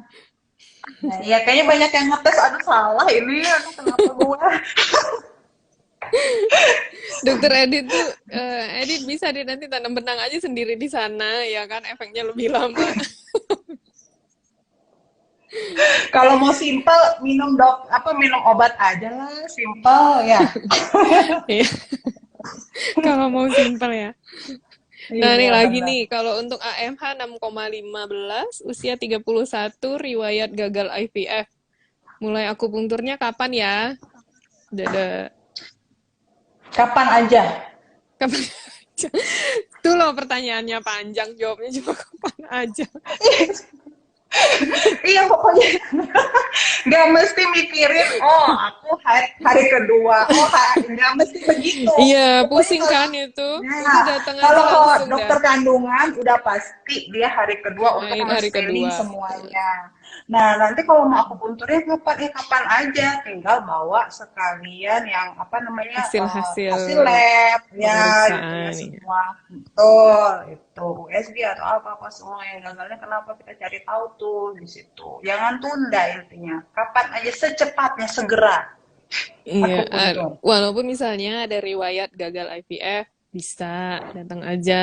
S2: nah ya kayaknya banyak yang ngetes. Aduh salah ini. Aduh kenapa gua?
S1: Dokter Edit tuh, Edit bisa deh nanti tanam benang aja sendiri di sana, ya kan, efeknya lebih lama.
S2: Kalau mau simple minum minum obat aja lah. Simple ya.
S1: Iya, kalau mau simpel ya. Nah, nih
S2: Iya
S1: lagi
S2: benar.
S1: nih, kalau untuk AMH 6,15, usia 31, riwayat gagal IVF. Mulai akupunkturnya kapan ya? Udah ada
S2: Kapan aja?
S1: kapan aja? Tuh loh pertanyaannya panjang, jawabnya cuma kapan aja.
S2: Iya pokoknya nggak mesti mikirin, oh aku hari kedua, nggak mesti begitu.
S1: Iya,
S2: Pokoknya
S1: pusing
S2: kalau
S1: kan itu. Itu
S2: nah,
S1: datang aja
S2: kalau ke
S1: langsung dah.
S2: dokter kandungan udah pasti dia hari kedua untuk
S1: Hari
S2: men-screening
S1: kedua.
S2: semuanya. Nah, nanti kalau mau akupunturnya kapan aja, tinggal bawa sekalian yang apa namanya
S1: Hasil-hasil
S2: hasil lab ya gitu ya
S1: pemeriksaan. Iya.
S2: semua. Betul, itu USB atau apa-apa semua yang gagalnya kenapa kita cari tahu tuh di situ. Jangan tunda intinya. Kapan aja secepatnya segera
S1: Iya,
S2: akupuntur.
S1: walaupun misalnya ada riwayat gagal IVF, bisa datang aja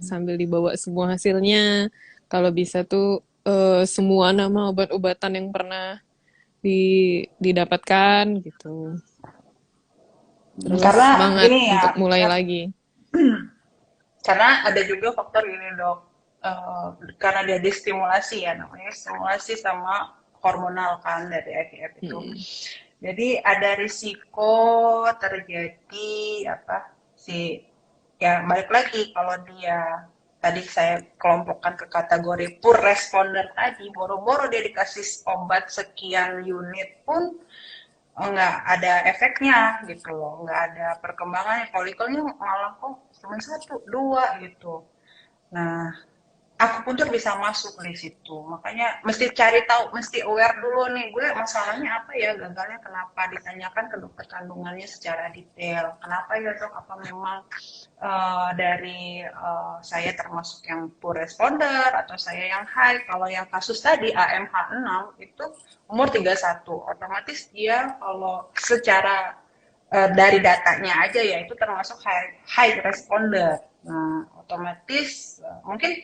S1: sambil dibawa semua hasilnya. Kalau bisa tuh semua nama obat-obatan yang pernah didapatkan gitu. Terus
S2: Karena
S1: semangat
S2: ini ya,
S1: untuk mulai lagi.
S2: karena ada juga faktor ini dok. Karena dia distimulasi ya namanya stimulasi sama hormonal kan dari IVF itu.
S1: Mm.
S2: Jadi ada risiko terjadi apa sih ya balik lagi kalau dia tadi saya kelompokkan ke kategori poor responder tadi boro-boro dia dikasih obat sekian unit pun nggak ada efeknya gitu loh nggak ada perkembangannya folikelnya malah kok cuma satu dua gitu. Nah, akupuntur bisa masuk di situ. Makanya mesti cari tahu, mesti aware dulu nih, gue masalahnya apa ya, gagalnya kenapa, ditanyakan ke dokter kandungannya secara detail. Kenapa ya dok, apa memang dari saya termasuk yang poor responder atau saya yang high. Kalau yang kasus tadi AMH6 itu umur 31, otomatis dia kalau secara dari datanya aja ya itu termasuk high responder. Nah, otomatis mungkin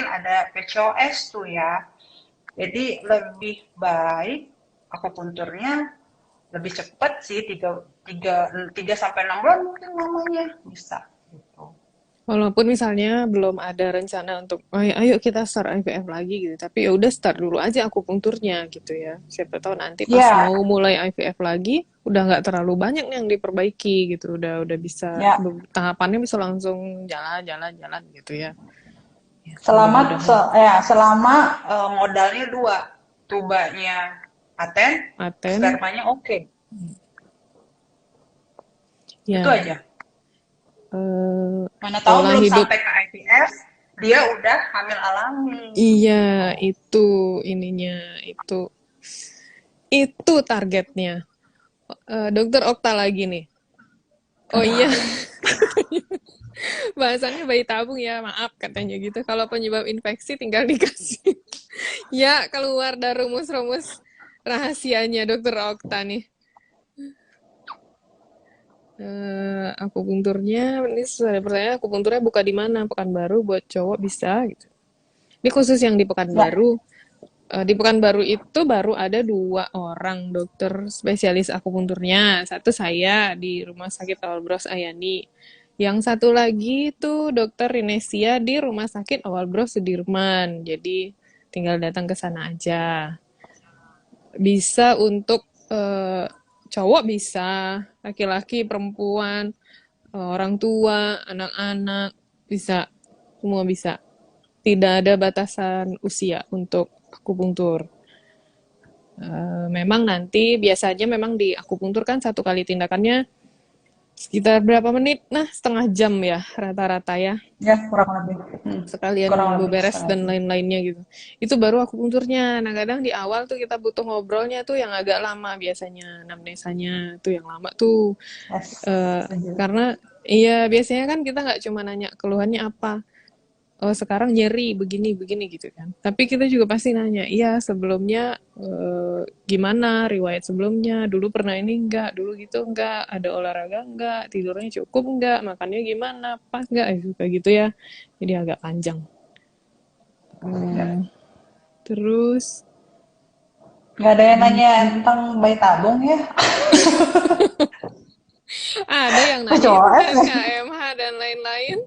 S2: ada PCOS tuh ya. Jadi lebih baik akupunturnya lebih cepat sih tiga sampai 6 bulan mungkin namanya bisa gitu.
S1: Walaupun misalnya belum ada rencana untuk, oh, ayo kita start IVF lagi gitu, tapi ya udah start dulu aja akupunkturnya gitu ya. Siapa tahu nanti pas
S2: Ya,
S1: mau mulai IVF lagi, udah nggak terlalu banyak nih yang diperbaiki gitu, udah bisa
S2: ya.
S1: tahapannya bisa langsung jalan gitu ya. Ya,
S2: Selamat
S1: mudah-mudahan.
S2: selama modalnya dua, tubanya paten,
S1: Paten,
S2: spermanya oke. Itu
S1: ya,
S2: aja.
S1: eh,
S2: Mana tahu
S1: pola
S2: belum
S1: hidup.
S2: sampai ke IVF, dia udah hamil alami
S1: Iya,
S2: gitu.
S1: itu ininya, itu targetnya. Dokter Okta lagi nih. Oh iya, bahasannya bayi tabung ya, maaf katanya gitu. Kalau penyebab infeksi tinggal dikasih. Ya, keluar dari rumus-rumus rahasianya Dokter Okta nih. Akupunkturnya, ini sesuai pertanyaan, akupunkturnya buka di mana? Pekanbaru buat cowok bisa gitu. Ini khusus yang di
S2: Ya,
S1: Pekanbaru. Di Pekanbaru itu baru ada 2 orang dokter spesialis akupunkturnya. Satu saya di Rumah Sakit Awal Bros Ayani. Yang satu lagi itu dokter Rinesia di Rumah Sakit Awal Bros Sudirman. Jadi tinggal datang ke sana aja. Bisa untuk cowok bisa, laki-laki, perempuan, orang tua, anak-anak, bisa. Semua bisa. Tidak ada batasan usia untuk akupunktur. Memang nanti biasanya memang di akupunktur kan 1 kali tindakannya sekitar berapa menit? Nah, setengah jam ya rata-rata ya.
S2: Ya, kurang lebih. Kurang
S1: Sekalian
S2: lebih
S1: beberes
S2: setengah
S1: dan
S2: jam.
S1: lain-lainnya gitu. Itu baru akupunkturnya. Nah, kadang di awal tuh kita butuh ngobrolnya tuh yang agak lama biasanya. Anamnesanya tuh yang lama tuh.
S2: Yes,
S1: Eh,
S2: setuju.
S1: karena iya biasanya kan kita nggak cuma nanya keluhannya apa. Oh sekarang nyeri begini begini gitu kan. Tapi kita juga pasti nanya, iya sebelumnya gimana riwayat sebelumnya, dulu pernah ini enggak, dulu gitu enggak, ada olahraga enggak, tidurnya cukup enggak, makannya gimana, pas enggak, kayak gitu ya. Jadi agak panjang.
S2: Ya.
S1: Terus
S2: Nggak ada yang nanya
S1: mm,
S2: tentang bayi tabung ya?
S1: ada yang nanya itu
S2: Kecoa
S1: kan KMH dan lain-lain.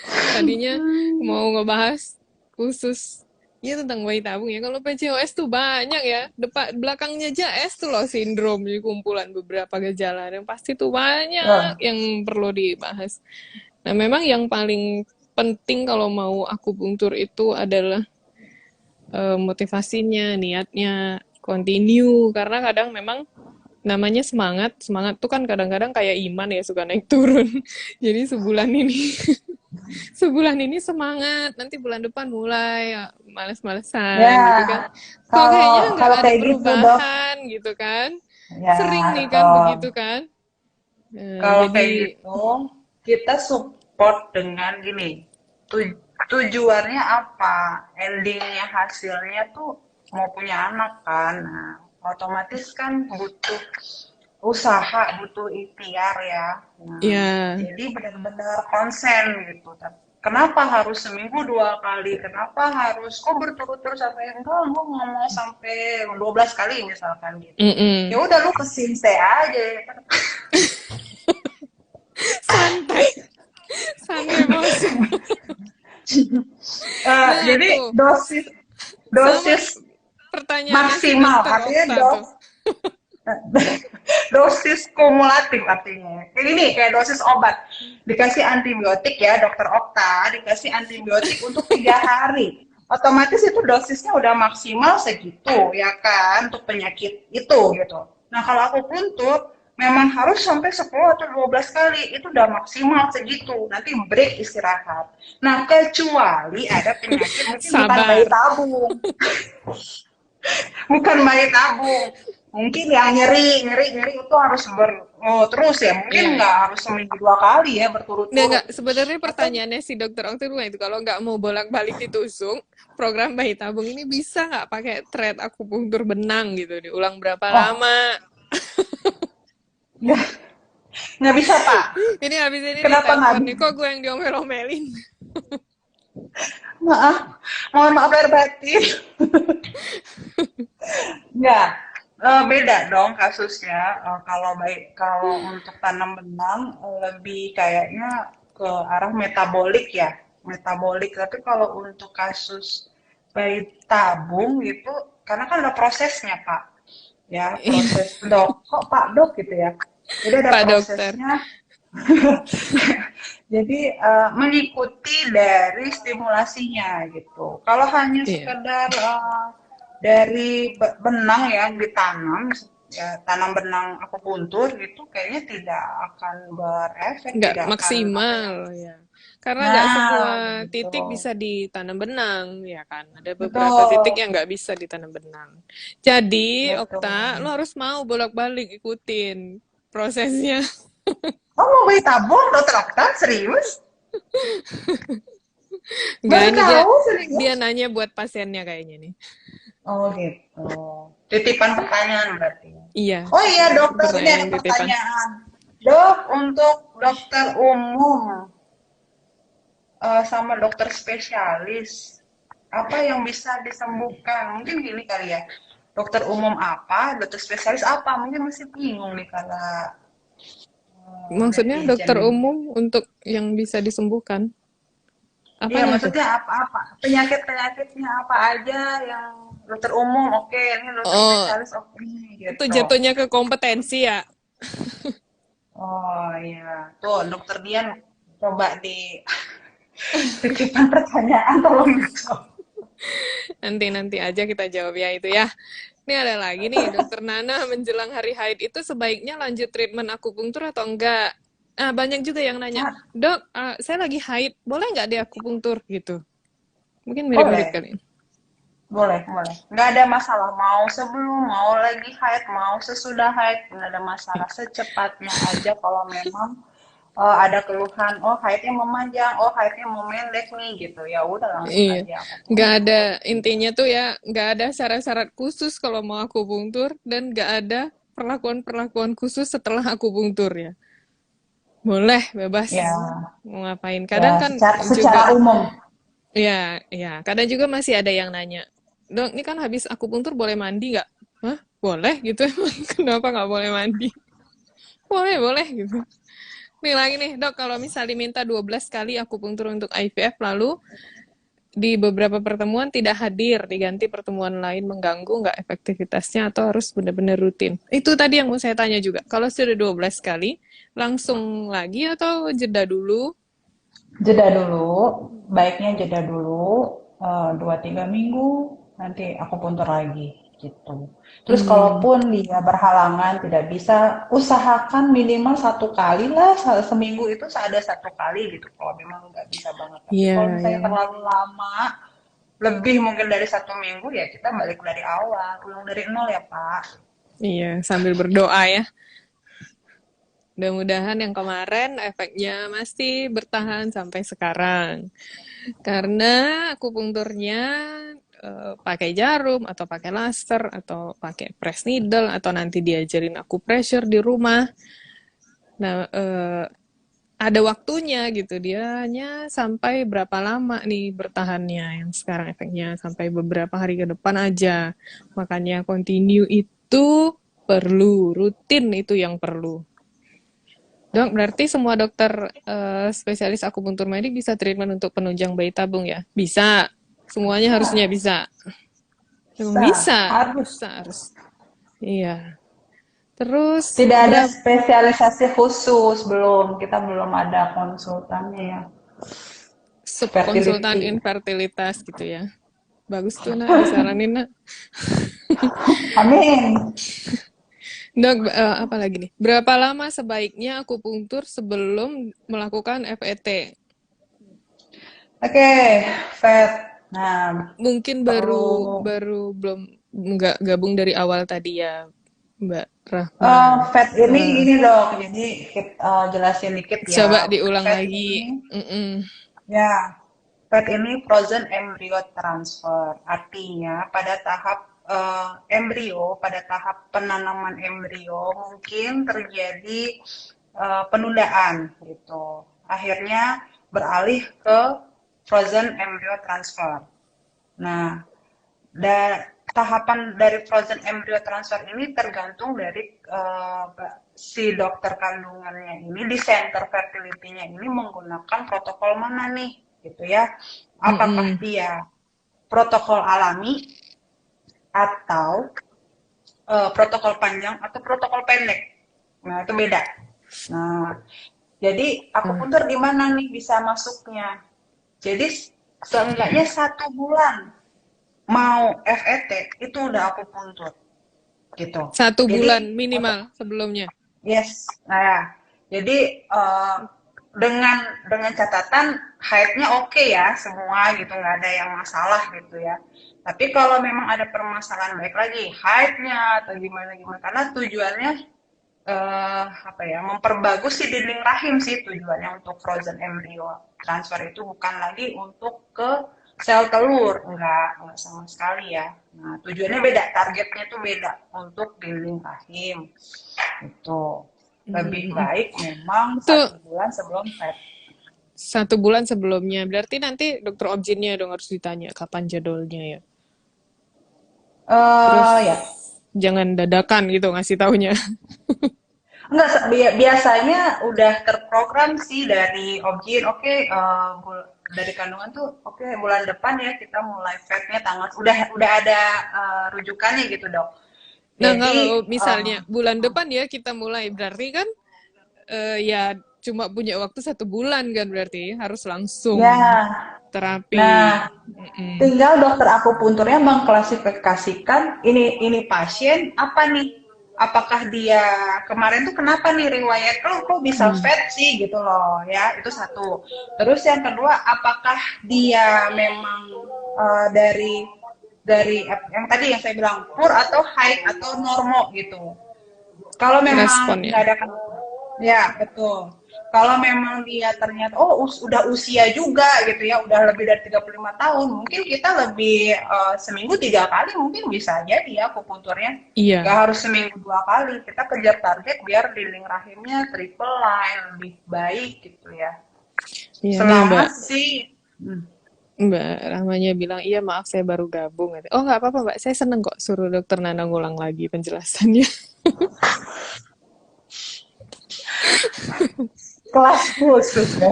S1: Tadinya mau ngebahas khusus ya tentang bayi tabung ya. Kalau PCOS tuh banyak ya. Depan belakangnya aja S tuh loh sindrom, jadi kumpulan beberapa gejala dan pasti tuh banyak
S2: ya.
S1: yang perlu dibahas. Nah, memang yang paling penting kalau mau akupunktur itu adalah motivasinya, niatnya, continue karena kadang memang namanya semangat. Semangat tuh kan kadang-kadang kayak iman ya suka naik turun. Jadi sebulan ini sebulan ini semangat, nanti bulan depan mulai ya, males-malesan
S2: Ya,
S1: gitu kan. Kok kayaknya
S2: kalau
S1: nggak
S2: kalau
S1: ada
S2: kayak gitu, Dok.
S1: perubahan gitu kan.
S2: Ya,
S1: Sering nih kan
S2: betul.
S1: begitu kan.
S2: Kalau kayak
S1: Jadi,
S2: gitu, kita support dengan gini. Tujuannya apa? Endingnya hasilnya tuh mau punya anak kan. Nah, otomatis kan butuh usaha, butuh ikhtiar ya. Nah,
S1: ya,
S2: jadi benar-benar konsen gitu. Kenapa harus seminggu 2 kali? Kenapa harus kok berturut-turut sampai enggak lu ngomong sampai 12 kali misalkan gitu. Ya
S1: mm-mm.
S2: udah lu kesinse aja.
S1: Santai, santai bos. Nah
S2: Jadi
S1: tuh,
S2: dosis
S1: sama
S2: dosis
S1: pertanyaannya si
S2: maksimal
S1: dokter
S2: artinya
S1: Okta tuh.
S2: dosis kumulatif artinya. Ini kayak dosis obat. Dikasih antibiotik ya, dokter Okta, dikasih antibiotik untuk 3 hari. Otomatis itu dosisnya udah maksimal segitu, ya kan, untuk penyakit itu gitu. Nah, kalau aku puntur, memang harus sampai 10 atau 12 kali, itu udah maksimal segitu. Nanti break istirahat. Nah, kecuali ada penyakit mungkin bukan bayi
S1: Sabar.
S2: tabung, bukan bayi tabung. Mungkin yang nyeri, nyeri, nyeri itu harus terus ya. Mungkin
S1: Iya.
S2: nggak harus seminggu 2 kali ya
S1: Nggak,
S2: berturut-turut.
S1: sebenarnya
S2: Atau
S1: pertanyaannya si dokter Okta itu kalau nggak mau bolak-balik ditusuk, program bayi tabung ini bisa nggak pakai thread akupunktur benang gitu, diulang berapa
S2: oh
S1: lama?
S2: nggak nggak bisa Pak.
S1: Ini habis ini
S2: Kenapa nggak
S1: ditelepon nih,
S2: bisa?
S1: kok gue yang diomel-omelin?
S2: Maaf, mohon maaf lahir batin. Nggak. Beda dong kasusnya. Kalau untuk tanam benang lebih kayaknya ke arah metabolik ya, metabolik. Tapi kalau untuk kasus bayi tabung itu karena kan ada prosesnya Pak, ya proses dok kok Pak dok gitu ya. Jadi ada
S1: Pak dokter.
S2: prosesnya. Jadi mengikuti dari stimulasinya gitu. Kalau hanya
S1: Iya.
S2: sekedar dari benang yang ditanam, ya tanam benang akupuntur gitu kayaknya tidak akan berefek,
S1: Nggak
S2: tidak akan apa ya.
S1: maksimal ya. Karena nggak semua
S2: Nah, begitu.
S1: titik bisa ditanam benang, ya kan? Ada beberapa titik
S2: Betul,
S1: yang nggak bisa ditanam benang. Jadi, Okta,
S2: betul.
S1: lo harus mau bolak-balik ikutin prosesnya.
S2: Oh, mau bayi tabung, dokter Okta? Serius?
S1: Nggak,
S2: Baru
S1: ini dia
S2: tahu,
S1: dia
S2: serius?
S1: nanya buat pasiennya kayaknya nih.
S2: Oh gitu. Titipan pertanyaan berarti.
S1: Iya,
S2: Oh iya dokter, ini ada
S1: pertanyaan titipan.
S2: pertanyaan. Dok, untuk dokter umum sama dokter spesialis, apa yang bisa disembuhkan? Mungkin gini kali ya, dokter umum apa, dokter spesialis apa? Mungkin masih bingung nih karena
S1: Maksudnya dokter
S2: netizen.
S1: umum untuk yang bisa disembuhkan.
S2: Iya,
S1: Apanya tuh?
S2: maksudnya apa-apa? Penyakit-penyakitnya apa aja yang dokter umum, oke, ini dokter
S1: Oh,
S2: spesialis, oke,
S1: itu
S2: gitu.
S1: jatuhnya ke kompetensi ya.
S2: Oh iya, tuh dokter Dian coba di titipan pertanyaan tolong dijawab.
S1: Nanti aja kita jawab ya itu ya. Ini ada lagi nih, Dokter Nana menjelang hari haid itu sebaiknya lanjut treatment akupunktur atau enggak? Ah, banyak juga yang nanya,
S2: Ah,
S1: Dok, saya lagi haid, boleh nggak di akupunktur gitu? Mungkin mirip-mirip
S2: boleh.
S1: kali.
S2: Boleh, boleh. Nggak ada masalah. Mau sebelum, mau lagi haid, mau sesudah haid, nggak ada masalah. Secepatnya aja kalau memang ada keluhan, oh haidnya memanjang, oh haidnya memendek nih gitu. Ya udah langsung
S1: Iya,
S2: aja
S1: nggak ada
S2: akupunktur.
S1: intinya tuh ya, nggak ada syarat-syarat khusus kalau mau akupunktur dan nggak ada perlakuan-perlakuan khusus setelah akupunktur ya. Boleh, bebas
S2: Ya,
S1: mau ngapain.
S2: ya
S1: Kadang kan
S2: secara
S1: juga,
S2: umum.
S1: ya, kadang juga masih ada yang nanya, Dok, ini kan habis akupunktur boleh mandi nggak? Hah? Boleh gitu. Kenapa nggak boleh mandi? Boleh, boleh gitu. Nih lagi nih, Dok, kalau misalnya diminta 12 kali akupunktur untuk IVF, lalu di beberapa pertemuan tidak hadir, diganti pertemuan lain mengganggu nggak efektivitasnya atau harus benar-benar rutin? Itu tadi yang mau saya tanya juga. Kalau sudah 12 kali, langsung lagi atau jeda dulu?
S2: Jeda dulu, baiknya jeda dulu 2-3 minggu, nanti akupunktur lagi gitu. Terus
S1: Hmm,
S2: kalaupun dia berhalangan tidak bisa, usahakan minimal 1 kali lah, seminggu itu ada 1 kali gitu. Kalau memang nggak bisa banget, tapi
S1: iya,
S2: kalau
S1: iya.
S2: misalnya terlalu lama, lebih mungkin dari 1 minggu ya kita balik dari awal, ulang dari nol ya Pak.
S1: Iya, sambil berdoa ya. Mudah-mudahan yang kemarin efeknya masih bertahan sampai sekarang. Karena akupunkturnya pakai jarum atau pakai laser atau pakai press needle atau nanti diajarin aku pressure di rumah. Nah, ada waktunya gitu. Dia hanya sampai berapa lama nih bertahannya. Yang sekarang efeknya sampai beberapa hari ke depan aja. Makanya continue itu perlu, rutin itu yang perlu. Dok, berarti semua dokter spesialis akupunktur medik bisa treatment untuk penunjang bayi tabung ya? Bisa. Semuanya harusnya
S2: Bisa,
S1: bisa. Emang
S2: bisa,
S1: bisa,
S2: harus.
S1: bisa harus. Iya. Terus
S2: Tidak ada
S1: berapa
S2: spesialisasi khusus, belum. Kita belum ada konsultannya ya.
S1: subkonsultan
S2: Fertility.
S1: infertilitas gitu ya? Bagus tuh nak, disaranin nak.
S2: Amin.
S1: Dok, apa lagi nih? Berapa lama sebaiknya akupunktur sebelum melakukan FET?
S2: Oke, Fed. Nah,
S1: Mungkin baru
S2: perlu
S1: baru belum nggak gabung dari awal tadi ya, Mbak Rahma.
S2: Fed ini
S1: Eh,
S2: gini dok. Jadi kita jelasin dikit
S1: Coba
S2: ya.
S1: diulang
S2: Fed
S1: lagi.
S2: ini
S1: Mm-mm.
S2: ya, Fed ini frozen embryo transfer. Artinya pada tahap embrio, pada tahap penanaman embrio mungkin terjadi penundaan gitu. Akhirnya beralih ke frozen embryo transfer. Nah, tahapan dari frozen embryo transfer ini tergantung dari si dokter kandungannya ini di center fertility-nya ini menggunakan protokol mana nih gitu ya. Apakah
S1: Mm-mm.
S2: dia protokol alami atau protokol panjang atau protokol pendek. Nah, itu beda. Nah, jadi akupuntur di mana nih bisa masuknya? Jadi seenggaknya 1 bulan mau FET itu udah akupuntur gitu.
S1: Satu
S2: Jadi
S1: bulan minimal sebelumnya.
S2: yes, nah ya. Jadi dengan catatan haidnya oke ya semua gitu nggak ada yang masalah gitu ya. Tapi kalau memang ada permasalahan baik lagi haidnya atau gimana gimana karena tujuannya apa ya memperbagus si dinding rahim sih tujuannya untuk frozen embryo transfer itu bukan lagi untuk ke sel telur enggak sama sekali ya. Nah tujuannya beda targetnya tuh beda untuk dinding rahim itu lebih
S1: Mm-mm.
S2: baik memang
S1: Itu
S2: 1 bulan sebelum FET.
S1: 1 bulan sebelumnya. Berarti nanti dokter objinnya dong harus ditanya kapan jadwalnya ya. Terus
S2: Ya
S1: jangan dadakan gitu ngasih taunya.
S2: enggak biasanya udah terprogram sih dari Objin. Oke, dari kandungan tuh oke bulan depan ya kita mulai FET-nya tanggal udah ada rujukannya gitu, Dok.
S1: Nah,
S2: Jadi
S1: kalau misalnya bulan depan ya kita mulai, berarti kan ya cuma punya waktu 1 bulan kan berarti harus langsung.
S2: ya
S1: terapi.
S2: Nah,
S1: Mm-mm.
S2: tinggal dokter akupunturnya mengklasifikasikan ini pasien apa nih? Apakah dia kemarin tuh kenapa nih riwayat kok bisa
S1: Hmm.
S2: fat sih gitu loh ya, itu satu. Terus yang kedua, apakah dia memang dari yang tadi yang saya bilang pur atau high atau normal gitu. Kalau memang
S1: Respon ya.
S2: nggak ada ya betul. Kalau memang dia ternyata udah usia juga gitu ya, udah lebih dari 35 tahun, mungkin kita lebih seminggu 3 kali mungkin bisa jadi ya akupunturnya. Nggak
S1: Iya,
S2: harus seminggu 2 kali. Kita kejar target biar dinding rahimnya triple line lebih baik gitu ya.
S1: iya nih
S2: Selama
S1: Mbak.
S2: sih
S1: Mbak Rahmanya bilang, iya maaf saya baru gabung. Oh nggak apa-apa Mbak, saya seneng kok suruh dokter Nana ngulang lagi penjelasannya.
S2: kelas khusus ya.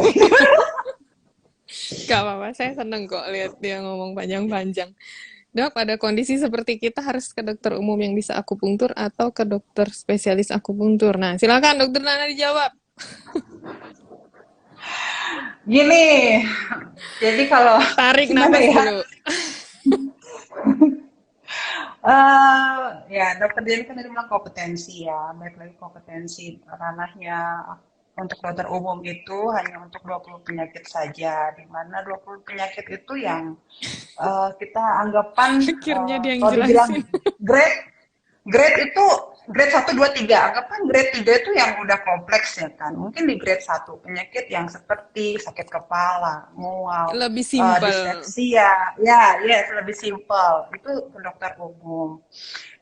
S1: Gak apa-apa, saya seneng kok lihat dia ngomong panjang-panjang. Dok, pada kondisi seperti kita harus ke dokter umum yang bisa akupunktur atau ke dokter spesialis akupunktur. Nah, silakan dokter Nana dijawab.
S2: Gini, jadi kalau
S1: Tarik
S2: gimana
S1: napas
S2: ya?
S1: dulu.
S2: Ya, dokter Dewi kan tadi bilang kompetensi ya, baik lagi kompetensi ranahnya untuk dokter umum itu hanya untuk 20 penyakit saja, di mana 20 penyakit itu yang kita anggapan
S1: Akhirnya dia yang
S2: kalau dibilang
S1: jelasin.
S2: grade grade itu grade 1, 2, 3. Anggapan grade 3 itu yang udah kompleks ya kan. Mungkin di grade 1 penyakit yang seperti sakit kepala, mual,
S1: Lebih simpel.
S2: disleksia, ya lebih simpel. Itu ke dokter umum.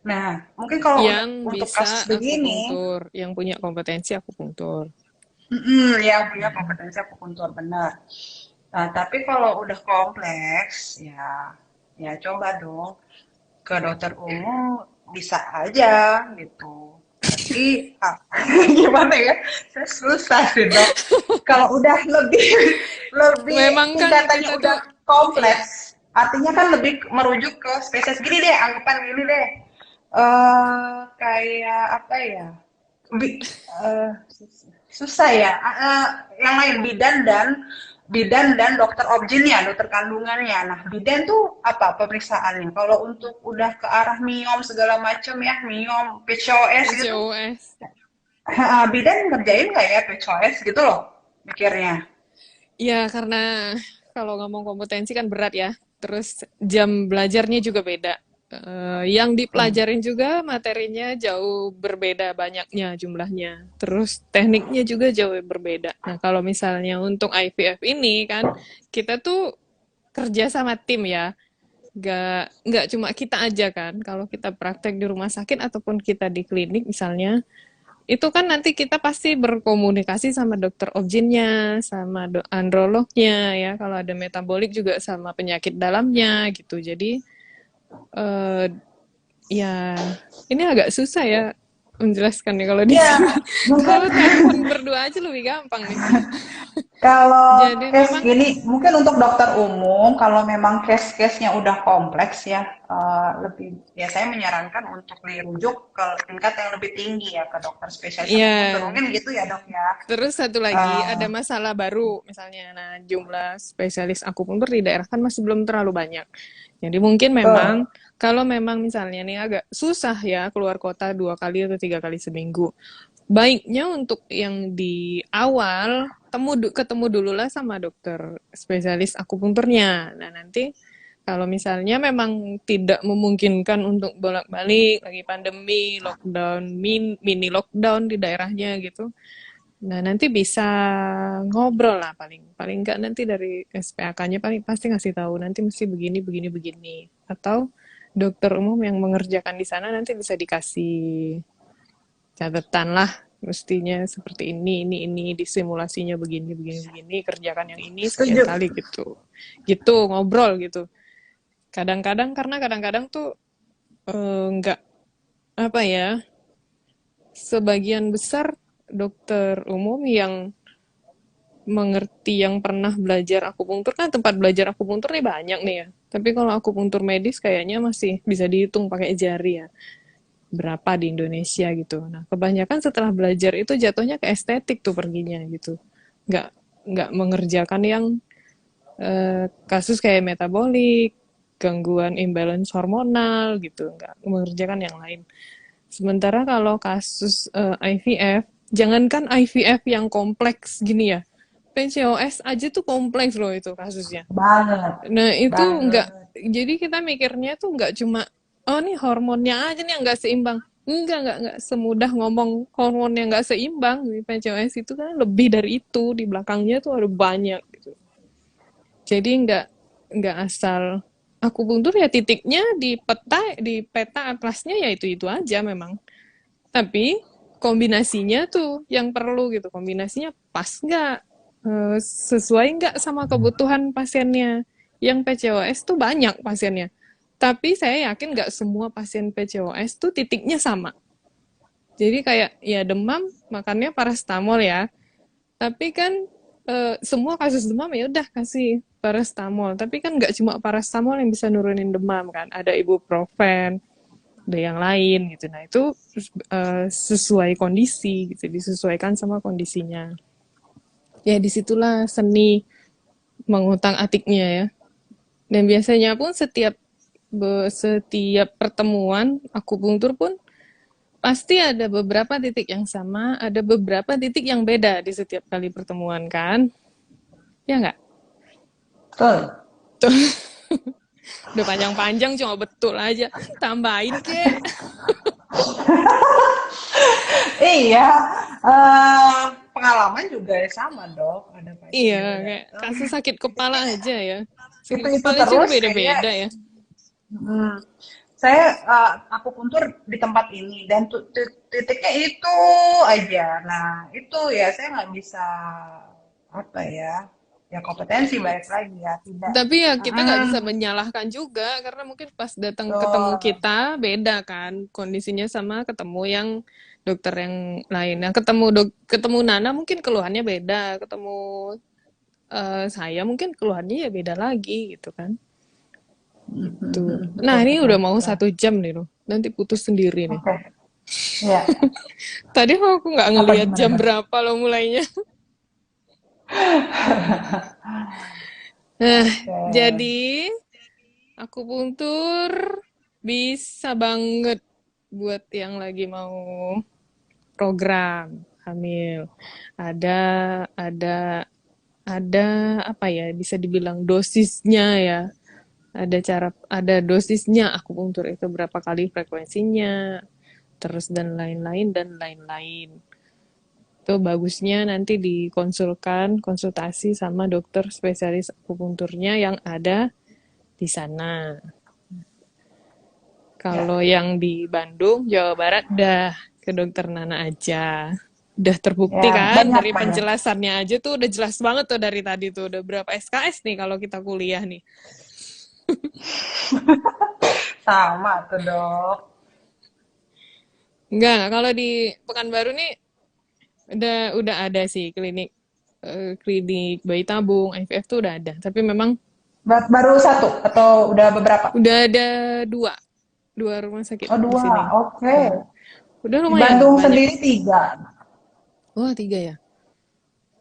S2: Nah, mungkin kalau
S1: Yang
S2: untuk
S1: bisa
S2: kasus begini,
S1: akupunktur, yang punya kompetensi akupunktur.
S2: ya punya kompetensi akupuntur benar. Nah, tapi kalau udah kompleks, ya coba dong ke dokter umum bisa aja gitu. Tapi gimana ya? Saya susah sih dok. Kalau udah lebih lebih
S1: Memang kan
S2: tingkatannya
S1: kita
S2: udah
S1: tuh, iya,
S2: kompleks, artinya kan lebih merujuk ke spesies gini deh, anggapan gini deh. Kayak apa ya? Susah ya. Yang lain bidan dan dokter objinnya, dokter kandungannya. Nah, bidan tuh apa pemeriksaannya? Kalau untuk udah ke arah miom segala macam ya, miom, PCOS gitu,
S1: PCOS.
S2: bidan ngerjain nggak ya PCOS gitu loh, mikirnya.
S1: Ya, karena kalau ngomong kompetensi kan berat ya. Terus jam belajarnya juga beda. Yang
S2: Hmm.
S1: dipelajarin juga materinya jauh berbeda banyaknya jumlahnya. Terus tekniknya juga jauh berbeda. Nah, kalau misalnya untuk IVF ini kan kita tuh kerja sama tim ya. Nggak cuma kita aja kan. Kalau kita praktek di rumah sakit ataupun kita di klinik misalnya, itu kan nanti kita pasti berkomunikasi sama dokter objinnya, sama androlognya ya. Kalau ada metabolik juga sama penyakit dalamnya gitu. Jadi eh, ya ini agak susah ya menjelaskannya kalau di
S2: Iya,
S1: sini.
S2: mungkin
S1: Kalau telepon berdua aja lebih gampang nih.
S2: kalau
S1: Jadi
S2: case
S1: memang
S2: gini, mungkin untuk dokter umum, kalau memang case-case-nya udah kompleks ya, saya menyarankan untuk dirujuk ke tingkat yang lebih tinggi ya, ke dokter spesialis akupuntur.
S1: ya.
S2: Mungkin gitu ya dok ya.
S1: Terus satu lagi
S2: Eh,
S1: ada masalah baru misalnya. Nah, jumlah spesialis akupunktur di daerah kan masih belum terlalu banyak. Jadi mungkin memang
S2: betul.
S1: kalau memang misalnya nih agak susah ya keluar kota 2 kali atau 3 kali seminggu. Baiknya untuk yang di awal ketemu dulu lah sama dokter spesialis akupunkturnya. Nah, nanti kalau misalnya memang tidak memungkinkan untuk bolak-balik lagi pandemi, lockdown, mini lockdown di daerahnya gitu. Nah, nanti bisa ngobrol lah paling. Paling enggak nanti dari SPAK-nya paling pasti ngasih tahu nanti mesti begini begini begini. Atau dokter umum yang mengerjakan di sana nanti bisa dikasih catatan lah mestinya seperti ini di simulasinya begini begini begini kerjakan yang ini sekian
S2: Setuju.
S1: kali gitu gitu ngobrol gitu kadang-kadang karena kadang-kadang tuh nggak apa ya sebagian besar dokter umum yang mengerti yang pernah belajar akupunktur kan tempat belajar akupunktur nih banyak nih ya tapi kalau akupunktur medis kayaknya masih bisa dihitung pakai jari ya berapa di Indonesia gitu. Nah, kebanyakan setelah belajar itu jatuhnya ke estetik tuh perginya gitu. Nggak nggak mengerjakan yang kasus kayak metabolik, gangguan imbalance hormonal gitu, nggak mengerjakan yang lain. Sementara kalau kasus IVF, jangankan IVF yang kompleks gini ya, PCOS aja tuh kompleks loh itu kasusnya.
S2: Banget,
S1: Nah itu nggak,
S2: banget.
S1: jadi kita mikirnya tuh nggak cuma, oh nih hormonnya aja nih yang nggak seimbang. Nggak semudah ngomong hormon yang nggak seimbang. Di PCOS itu kan lebih dari itu, di belakangnya tuh ada banyak gitu. Jadi nggak asal akupunktur ya titiknya di peta atlasnya ya itu aja memang. Tapi kombinasinya tuh yang perlu gitu. Kombinasinya pas nggak? Sesuai nggak sama kebutuhan pasiennya? Yang PCOS tuh banyak pasiennya. Tapi saya yakin nggak semua pasien PCOS tuh titiknya sama. Jadi kayak ya demam, makannya paracetamol ya. Tapi kan semua kasus demam ya udah kasih paracetamol. Tapi kan nggak cuma paracetamol yang bisa nurunin demam kan. Ada ibuprofen, ada yang lain gitu. Nah itu sesuai kondisi gitu, disesuaikan sama kondisinya. Ya disitulah seni mengutak atiknya ya. Dan biasanya pun setiap pertemuan akupunktur pun pasti ada beberapa titik yang sama, ada beberapa titik yang beda di setiap kali pertemuan kan? Ya nggak?
S2: Betul.
S1: Tuh, udah panjang-panjang cuma betul aja. Tambahin kek.
S2: Iya, pengalaman juga sama dok. Ada pasien
S1: Iya,
S2: juga
S1: kayak
S2: datang.
S1: kasus sakit kepala aja ya. Sakit
S2: Itu
S1: kepala aja
S2: terus kayaknya.
S1: beda-beda ya.
S2: Hmm, saya akupuntur di tempat ini dan titiknya itu aja. Nah itu ya saya nggak bisa apa ya, ya kompetensi balik lagi ya tidak.
S1: Tapi ya kita nggak
S2: Mm,
S1: bisa menyalahkan juga karena mungkin pas datang ketemu
S2: betul.
S1: kita beda kan kondisinya sama ketemu yang dokter yang lain. Yang ketemu Nana mungkin keluhannya beda, ketemu saya mungkin keluhannya ya beda lagi gitu kan. Gitu. Nah
S2: Betul
S1: ini
S2: betul
S1: udah mau
S2: betul.
S1: 1 jam nih loh. Nanti putus sendiri nih.
S2: Oke, ya.
S1: Tadi aku nggak
S2: Apa
S1: ngelihat
S2: gimana
S1: jam
S2: dok?
S1: berapa lo mulainya. Nah,
S2: Oke.
S1: jadi akupunktur bisa banget buat yang lagi mau program hamil. Ada ada ada apa ya? Bisa dibilang dosisnya ya. Ada dosisnya akupunktur itu berapa kali frekuensinya, terus dan lain-lain dan lain-lain. Itu bagusnya nanti konsultasi sama dokter spesialis akupunkturnya yang ada di sana.
S2: Ya,
S1: Kalau yang di Bandung, Jawa Barat, dah ke dokter Nana aja. Udah terbukti
S2: ya
S1: kan
S2: banyak
S1: dari
S2: banyak.
S1: penjelasannya aja tuh udah jelas banget tuh dari tadi tuh udah berapa SKS nih kalau kita kuliah nih.
S2: Sama tuh dok.
S1: Enggak, kalau di Pekanbaru nih udah ada sih klinik bayi tabung, IVF tuh udah ada. Tapi memang
S2: Baru satu atau udah beberapa?
S1: udah ada dua rumah sakit
S2: Oh
S1: di
S2: dua,
S1: sini.
S2: oke.
S1: Udah
S2: Di
S1: lumayan
S2: Bandung
S1: banyak.
S2: sendiri tiga.
S1: Wah, 3 ya.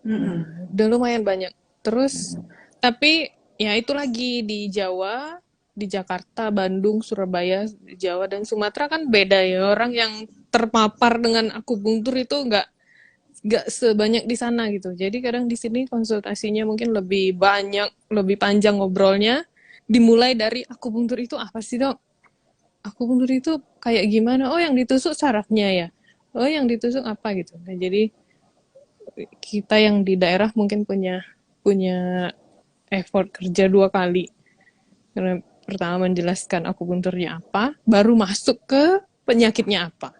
S2: Mm-mm.
S1: Udah lumayan banyak. Terus, tapi ya itu lagi di Jawa, di Jakarta, Bandung, Surabaya, Jawa dan Sumatera kan beda ya. Orang yang terpapar dengan akupunktur itu nggak sebanyak di sana gitu. Jadi kadang di sini konsultasinya mungkin lebih banyak, lebih panjang ngobrolnya. Dimulai dari akupunktur itu apa sih dok? Akupunktur itu kayak gimana? Oh yang ditusuk sarafnya ya. Oh yang ditusuk apa gitu. Nah, jadi kita yang di daerah mungkin punya punya effort kerja 2 kali. Karena pertama menjelaskan akupunkturnya apa, baru masuk ke penyakitnya apa.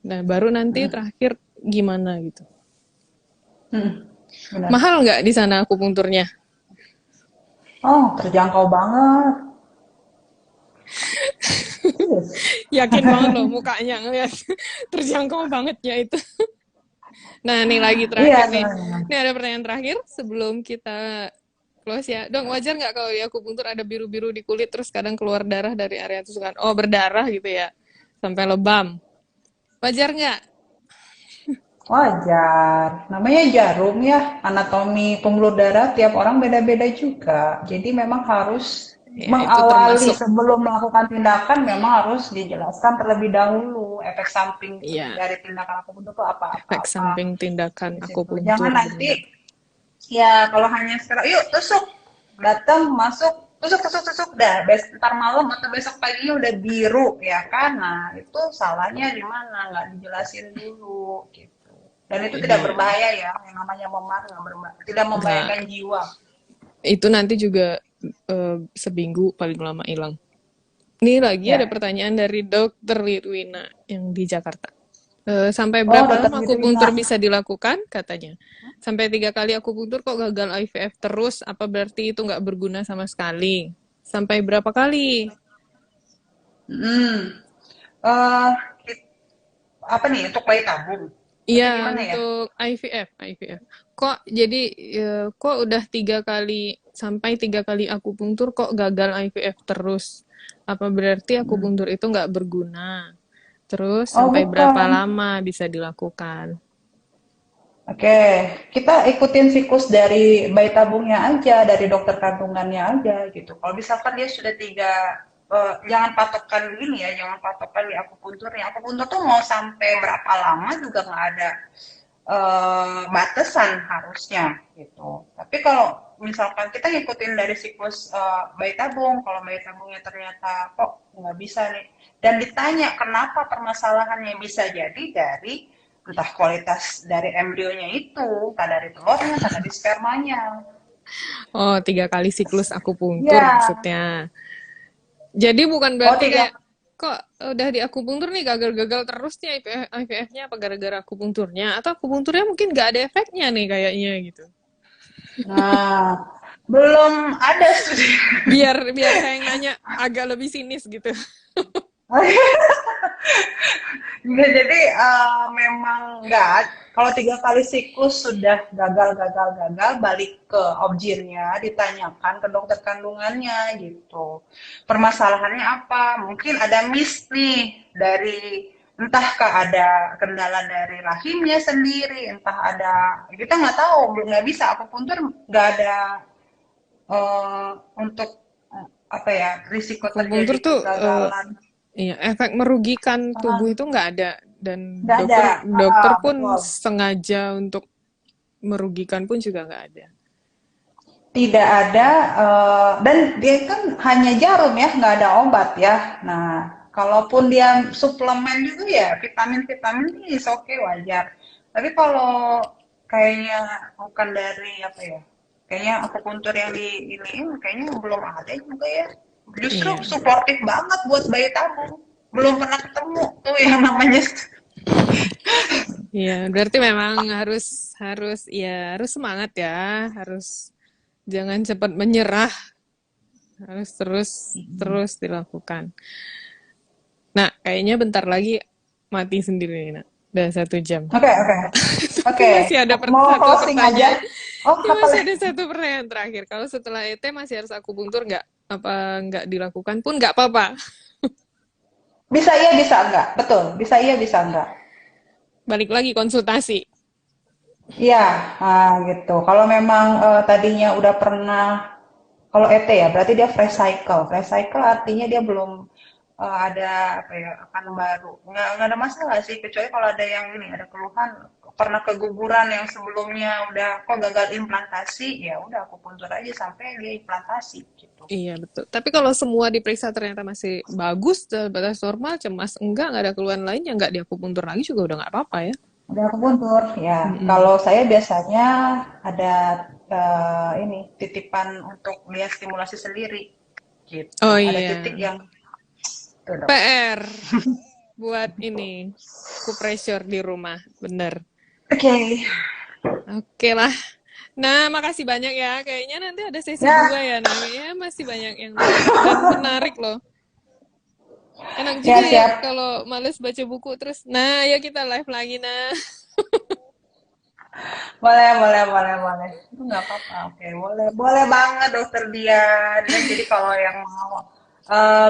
S1: Nah, baru nanti terakhir gimana gitu.
S2: Hmm, benar.
S1: Mahal nggak di sana akupunkturnya?
S2: Oh, terjangkau banget. Serius.
S1: Yakin banget loh mukanya ngeliat terjangkau banget ya itu. Nah, nih lagi
S2: Iya,
S1: terakhir nih.
S2: soalnya.
S1: Ini ada pertanyaan terakhir sebelum kita close ya. Dong, wajar nggak kalau di akupunktur ada biru-biru di kulit terus kadang keluar darah dari area tusukan? Oh, berdarah gitu ya. Sampai lebam. Wajar nggak?
S2: Wajar. Namanya jarum ya, anatomi pembuluh darah tiap orang beda-beda juga. Jadi memang harus
S1: Ya, itu
S2: mengawali
S1: termasuk,
S2: sebelum melakukan tindakan memang harus dijelaskan terlebih dahulu efek samping
S1: ya,
S2: dari tindakan akupunktur itu
S1: efek
S2: apa-apa-apa
S1: samping tindakan
S2: di situ. Jangan
S1: akupunktur,
S2: nanti
S1: bener.
S2: ya kalau hanya sekarang, yuk tusuk, datang masuk, tusuk tusuk tusuk, dah, ntar malam atau besok paginya udah biru ya kan? Nah itu salahnya di mana? Nggak dijelasin dulu gitu. Dan itu tidak
S1: Iya,
S2: berbahaya ya, yang namanya memar tidak
S1: nggak.
S2: membahayakan jiwa.
S1: Itu nanti juga seminggu paling lama hilang. Ini lagi ada
S2: Ya.
S1: pertanyaan dari Dokter Litwina yang di Jakarta. Sampai
S2: Oh,
S1: berapa
S2: dokter
S1: lama akupunktur
S2: Witwina.
S1: bisa dilakukan? Katanya. Sampai 3 kali akupunktur kok gagal IVF terus? Apa berarti itu nggak berguna sama sekali? Sampai berapa kali?
S2: Hmm. Eh, apa nih untuk bayi tabung? Atau
S1: Iya,
S2: gimana ya?
S1: untuk IVF, IVF. Kok jadi kok udah 3 kali sampai 3 kali akupunktur kok gagal IVF terus? Apa berarti akupunktur itu nggak berguna? Terus
S2: Oh,
S1: sampai berapa
S2: bukan.
S1: lama bisa dilakukan?
S2: Oke, kita ikutin siklus dari bayi tabungnya aja, dari dokter kandungannya aja gitu. Kalau misalkan dia sudah tiga, jangan patokan gini ya, jangan patokan di akupunturnya. Akupuntur tuh mau sampai berapa lama juga nggak ada batasan harusnya gitu. Tapi kalau misalkan kita ngikutin dari siklus bayi tabung, kalau bayi tabungnya ternyata kok nggak bisa nih, dan ditanya kenapa permasalahannya, bisa jadi dari entah kualitas dari embrionya itu, entah dari telurnya, entah dari spermanya.
S1: Oh, 3 kali siklus akupunktur
S2: Ya,
S1: maksudnya. Jadi bukan
S2: oh
S1: berarti
S2: tiga.
S1: kayak kok udah di akupunktur nih gagal-gagal terus nih IVF-nya apa gara-gara akupunkturnya atau akupunkturnya mungkin nggak ada efeknya nih kayaknya gitu.
S2: Nah, belum ada studi.
S1: Biar biar saya yang nanya agak lebih sinis gitu.
S2: Nggak, jadi memang nggak. Kalau 3 kali siklus sudah gagal, balik ke objinnya, ditanyakan ke dokter kandungannya gitu. Permasalahannya apa? Mungkin ada miss nih dari, entahkah ada kendala dari rahimnya sendiri, entah ada, kita nggak tahu, belum, nggak bisa akupuntur, nggak ada eh, untuk apa ya, risiko
S1: Akupunktur
S2: terjadi
S1: tuh
S2: kegagalan.
S1: iya, efek merugikan tubuh
S2: Ah,
S1: itu nggak ada dan
S2: nggak ada.
S1: dokter dokter pun
S2: Betul.
S1: sengaja untuk merugikan pun juga nggak ada.
S2: Tidak ada, dan dia kan hanya jarum ya, nggak ada obat ya. Nah, kalaupun dia suplemen juga ya, vitamin-vitamin ini is okay, wajar. Tapi kalau kayaknya bukan dari apa ya, kayaknya akupuntur yang di ini kayaknya belum ada juga ya. Justru
S1: Iya.
S2: suportif banget buat bayi tabung. Belum pernah ketemu tuh yang namanya.
S1: Iya, berarti memang harus harus ya harus semangat ya, harus jangan cepat menyerah, harus terus terus dilakukan. Nah, kayaknya bentar lagi mati sendiri nih, Nak. Udah 1 jam.
S2: Oke, oke.
S1: Tapi
S2: Oke,
S1: masih ada
S2: mau
S1: satu
S2: closing aja?
S1: pertanyaan.
S2: Oh,
S1: Ya
S2: apa
S1: masih
S2: lagi?
S1: ada satu pertanyaan terakhir. Kalau setelah ET masih harus akupunktur nggak? Apa nggak dilakukan pun nggak apa-apa.
S2: Bisa iya, bisa enggak. Betul, bisa iya, bisa enggak.
S1: Balik lagi konsultasi.
S2: Iya, gitu. Kalau memang tadinya udah pernah, kalau ET ya, berarti dia fresh cycle. Fresh cycle artinya dia belum ada apa ya, akan baru. Nggak ada masalah sih, kecuali kalau ada yang ini, ada keluhan, pernah keguguran yang sebelumnya udah kok gagal implantasi, ya udah aku puntur aja sampai dia implantasi gitu.
S1: Iya betul. Tapi kalau semua diperiksa ternyata masih bagus, batas normal, cemas enggak, nggak ada keluhan lain yang nggak diakupuntur lagi juga udah nggak apa-apa ya.
S2: Udah aku puntur, ya.
S1: Mm-mm.
S2: Kalau saya biasanya ada ini titipan untuk dia stimulasi sendiri, gitu.
S1: Oh
S2: Ada titik
S1: iya,
S2: yang tuh dok.
S1: PR buat ini, ku pressure di rumah, bener.
S2: Oke,
S1: Oke lah. Nah, makasih banyak ya. Kayaknya nanti ada sesi
S2: ya,
S1: dua ya, nah. Ya, masih banyak yang tanya. Dan menarik loh. Enak juga
S2: ya
S1: ya
S2: siap.
S1: kalau males baca buku terus. Nah, ya kita live lagi, nah.
S2: Boleh, boleh, boleh, boleh. Itu nggak apa-apa. Oke, boleh, boleh banget dokter Dian. Dan jadi kalau yang mau,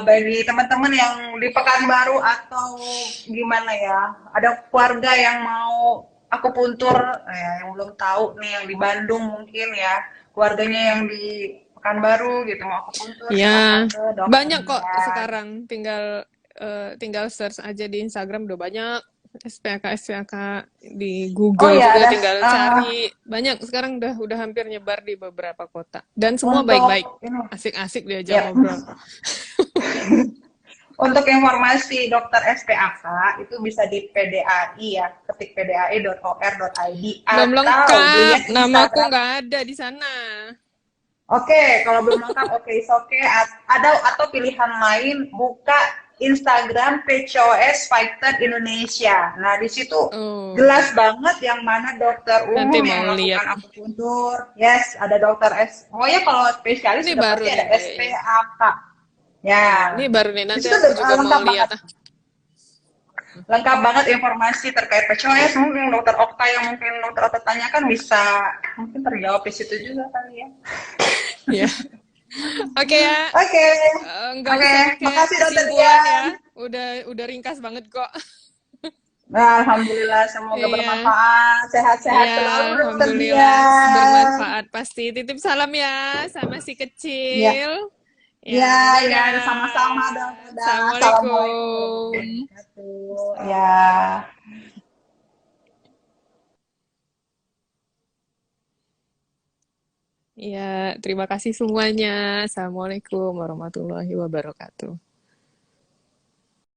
S2: bagi teman-teman yang di Pekanbaru atau gimana ya, ada keluarga yang mau akupuntur, ya, yang belum tahu nih, yang di Bandung mungkin ya, keluarganya yang di Pekanbaru gitu mau akupuntur, silahkan
S1: Ya,
S2: ke dokter
S1: banyak kok
S2: Dian.
S1: sekarang. Tinggal search aja di Instagram udah banyak SPAK di
S2: Oh
S1: Google
S2: ya,
S1: juga
S2: ada
S1: tinggal cari. Banyak sekarang udah hampir nyebar di beberapa kota. Dan semua baik-baik.
S2: untuk ini,
S1: Asik-asik diajak
S2: ya,
S1: ngobrol.
S2: untuk informasi dokter SPAK itu bisa di PDAI ya, ketik pdai.or.id
S1: Belum
S2: atau
S1: lengkap.
S2: lihat
S1: Namaku
S2: Instagram.
S1: nggak ada di sana.
S2: Oke, kalau belum lengkap, oke, oke. Ada atau pilihan lain, buka Instagram PCOS Fighter Indonesia. Nah, di situ
S1: Oh,
S2: jelas banget yang mana dokter
S1: nanti
S2: umum yang
S1: mau lihat.
S2: melakukan akupuntur. Yes, ada dokter S. Oh ya, kalau spesialis
S1: Ini
S2: sudah
S1: baru
S2: pasti ada
S1: nih kayaknya.
S2: SPAK.
S1: Oh,
S2: Ya,
S1: ini baru nih.
S2: di
S1: Nanti
S2: situ
S1: aku juga mau
S2: lengkap banget.
S1: lihat.
S2: Lengkap banget informasi terkait PCOS. Mungkin dokter Okta yang mungkin dokter Okta tanyakan bisa mungkin terjawab di situ juga kali ya.
S1: Ya. Oke ya.
S2: Oke,
S1: Nggak
S2: oke.
S1: usah pakai
S2: Makasih dokter
S1: kesimpulan
S2: Dian.
S1: ya. Udah ringkas banget kok.
S2: Nah, alhamdulillah semoga
S1: Iya.
S2: bermanfaat. Sehat-sehat
S1: Iya,
S2: selalu dokter
S1: alhamdulillah
S2: Dian.
S1: bermanfaat pasti. Titip salam ya sama si
S2: Ya,
S1: kecil. Ya,
S2: ya, ya, sama-sama
S1: dadah.
S2: dong. Dadah. Assalamualaikum
S1: Assalamualaikum.
S2: warahmatullahi wabarakatuh. Ya.
S1: Ya, terima kasih semuanya. Assalamualaikum warahmatullahi wabarakatuh.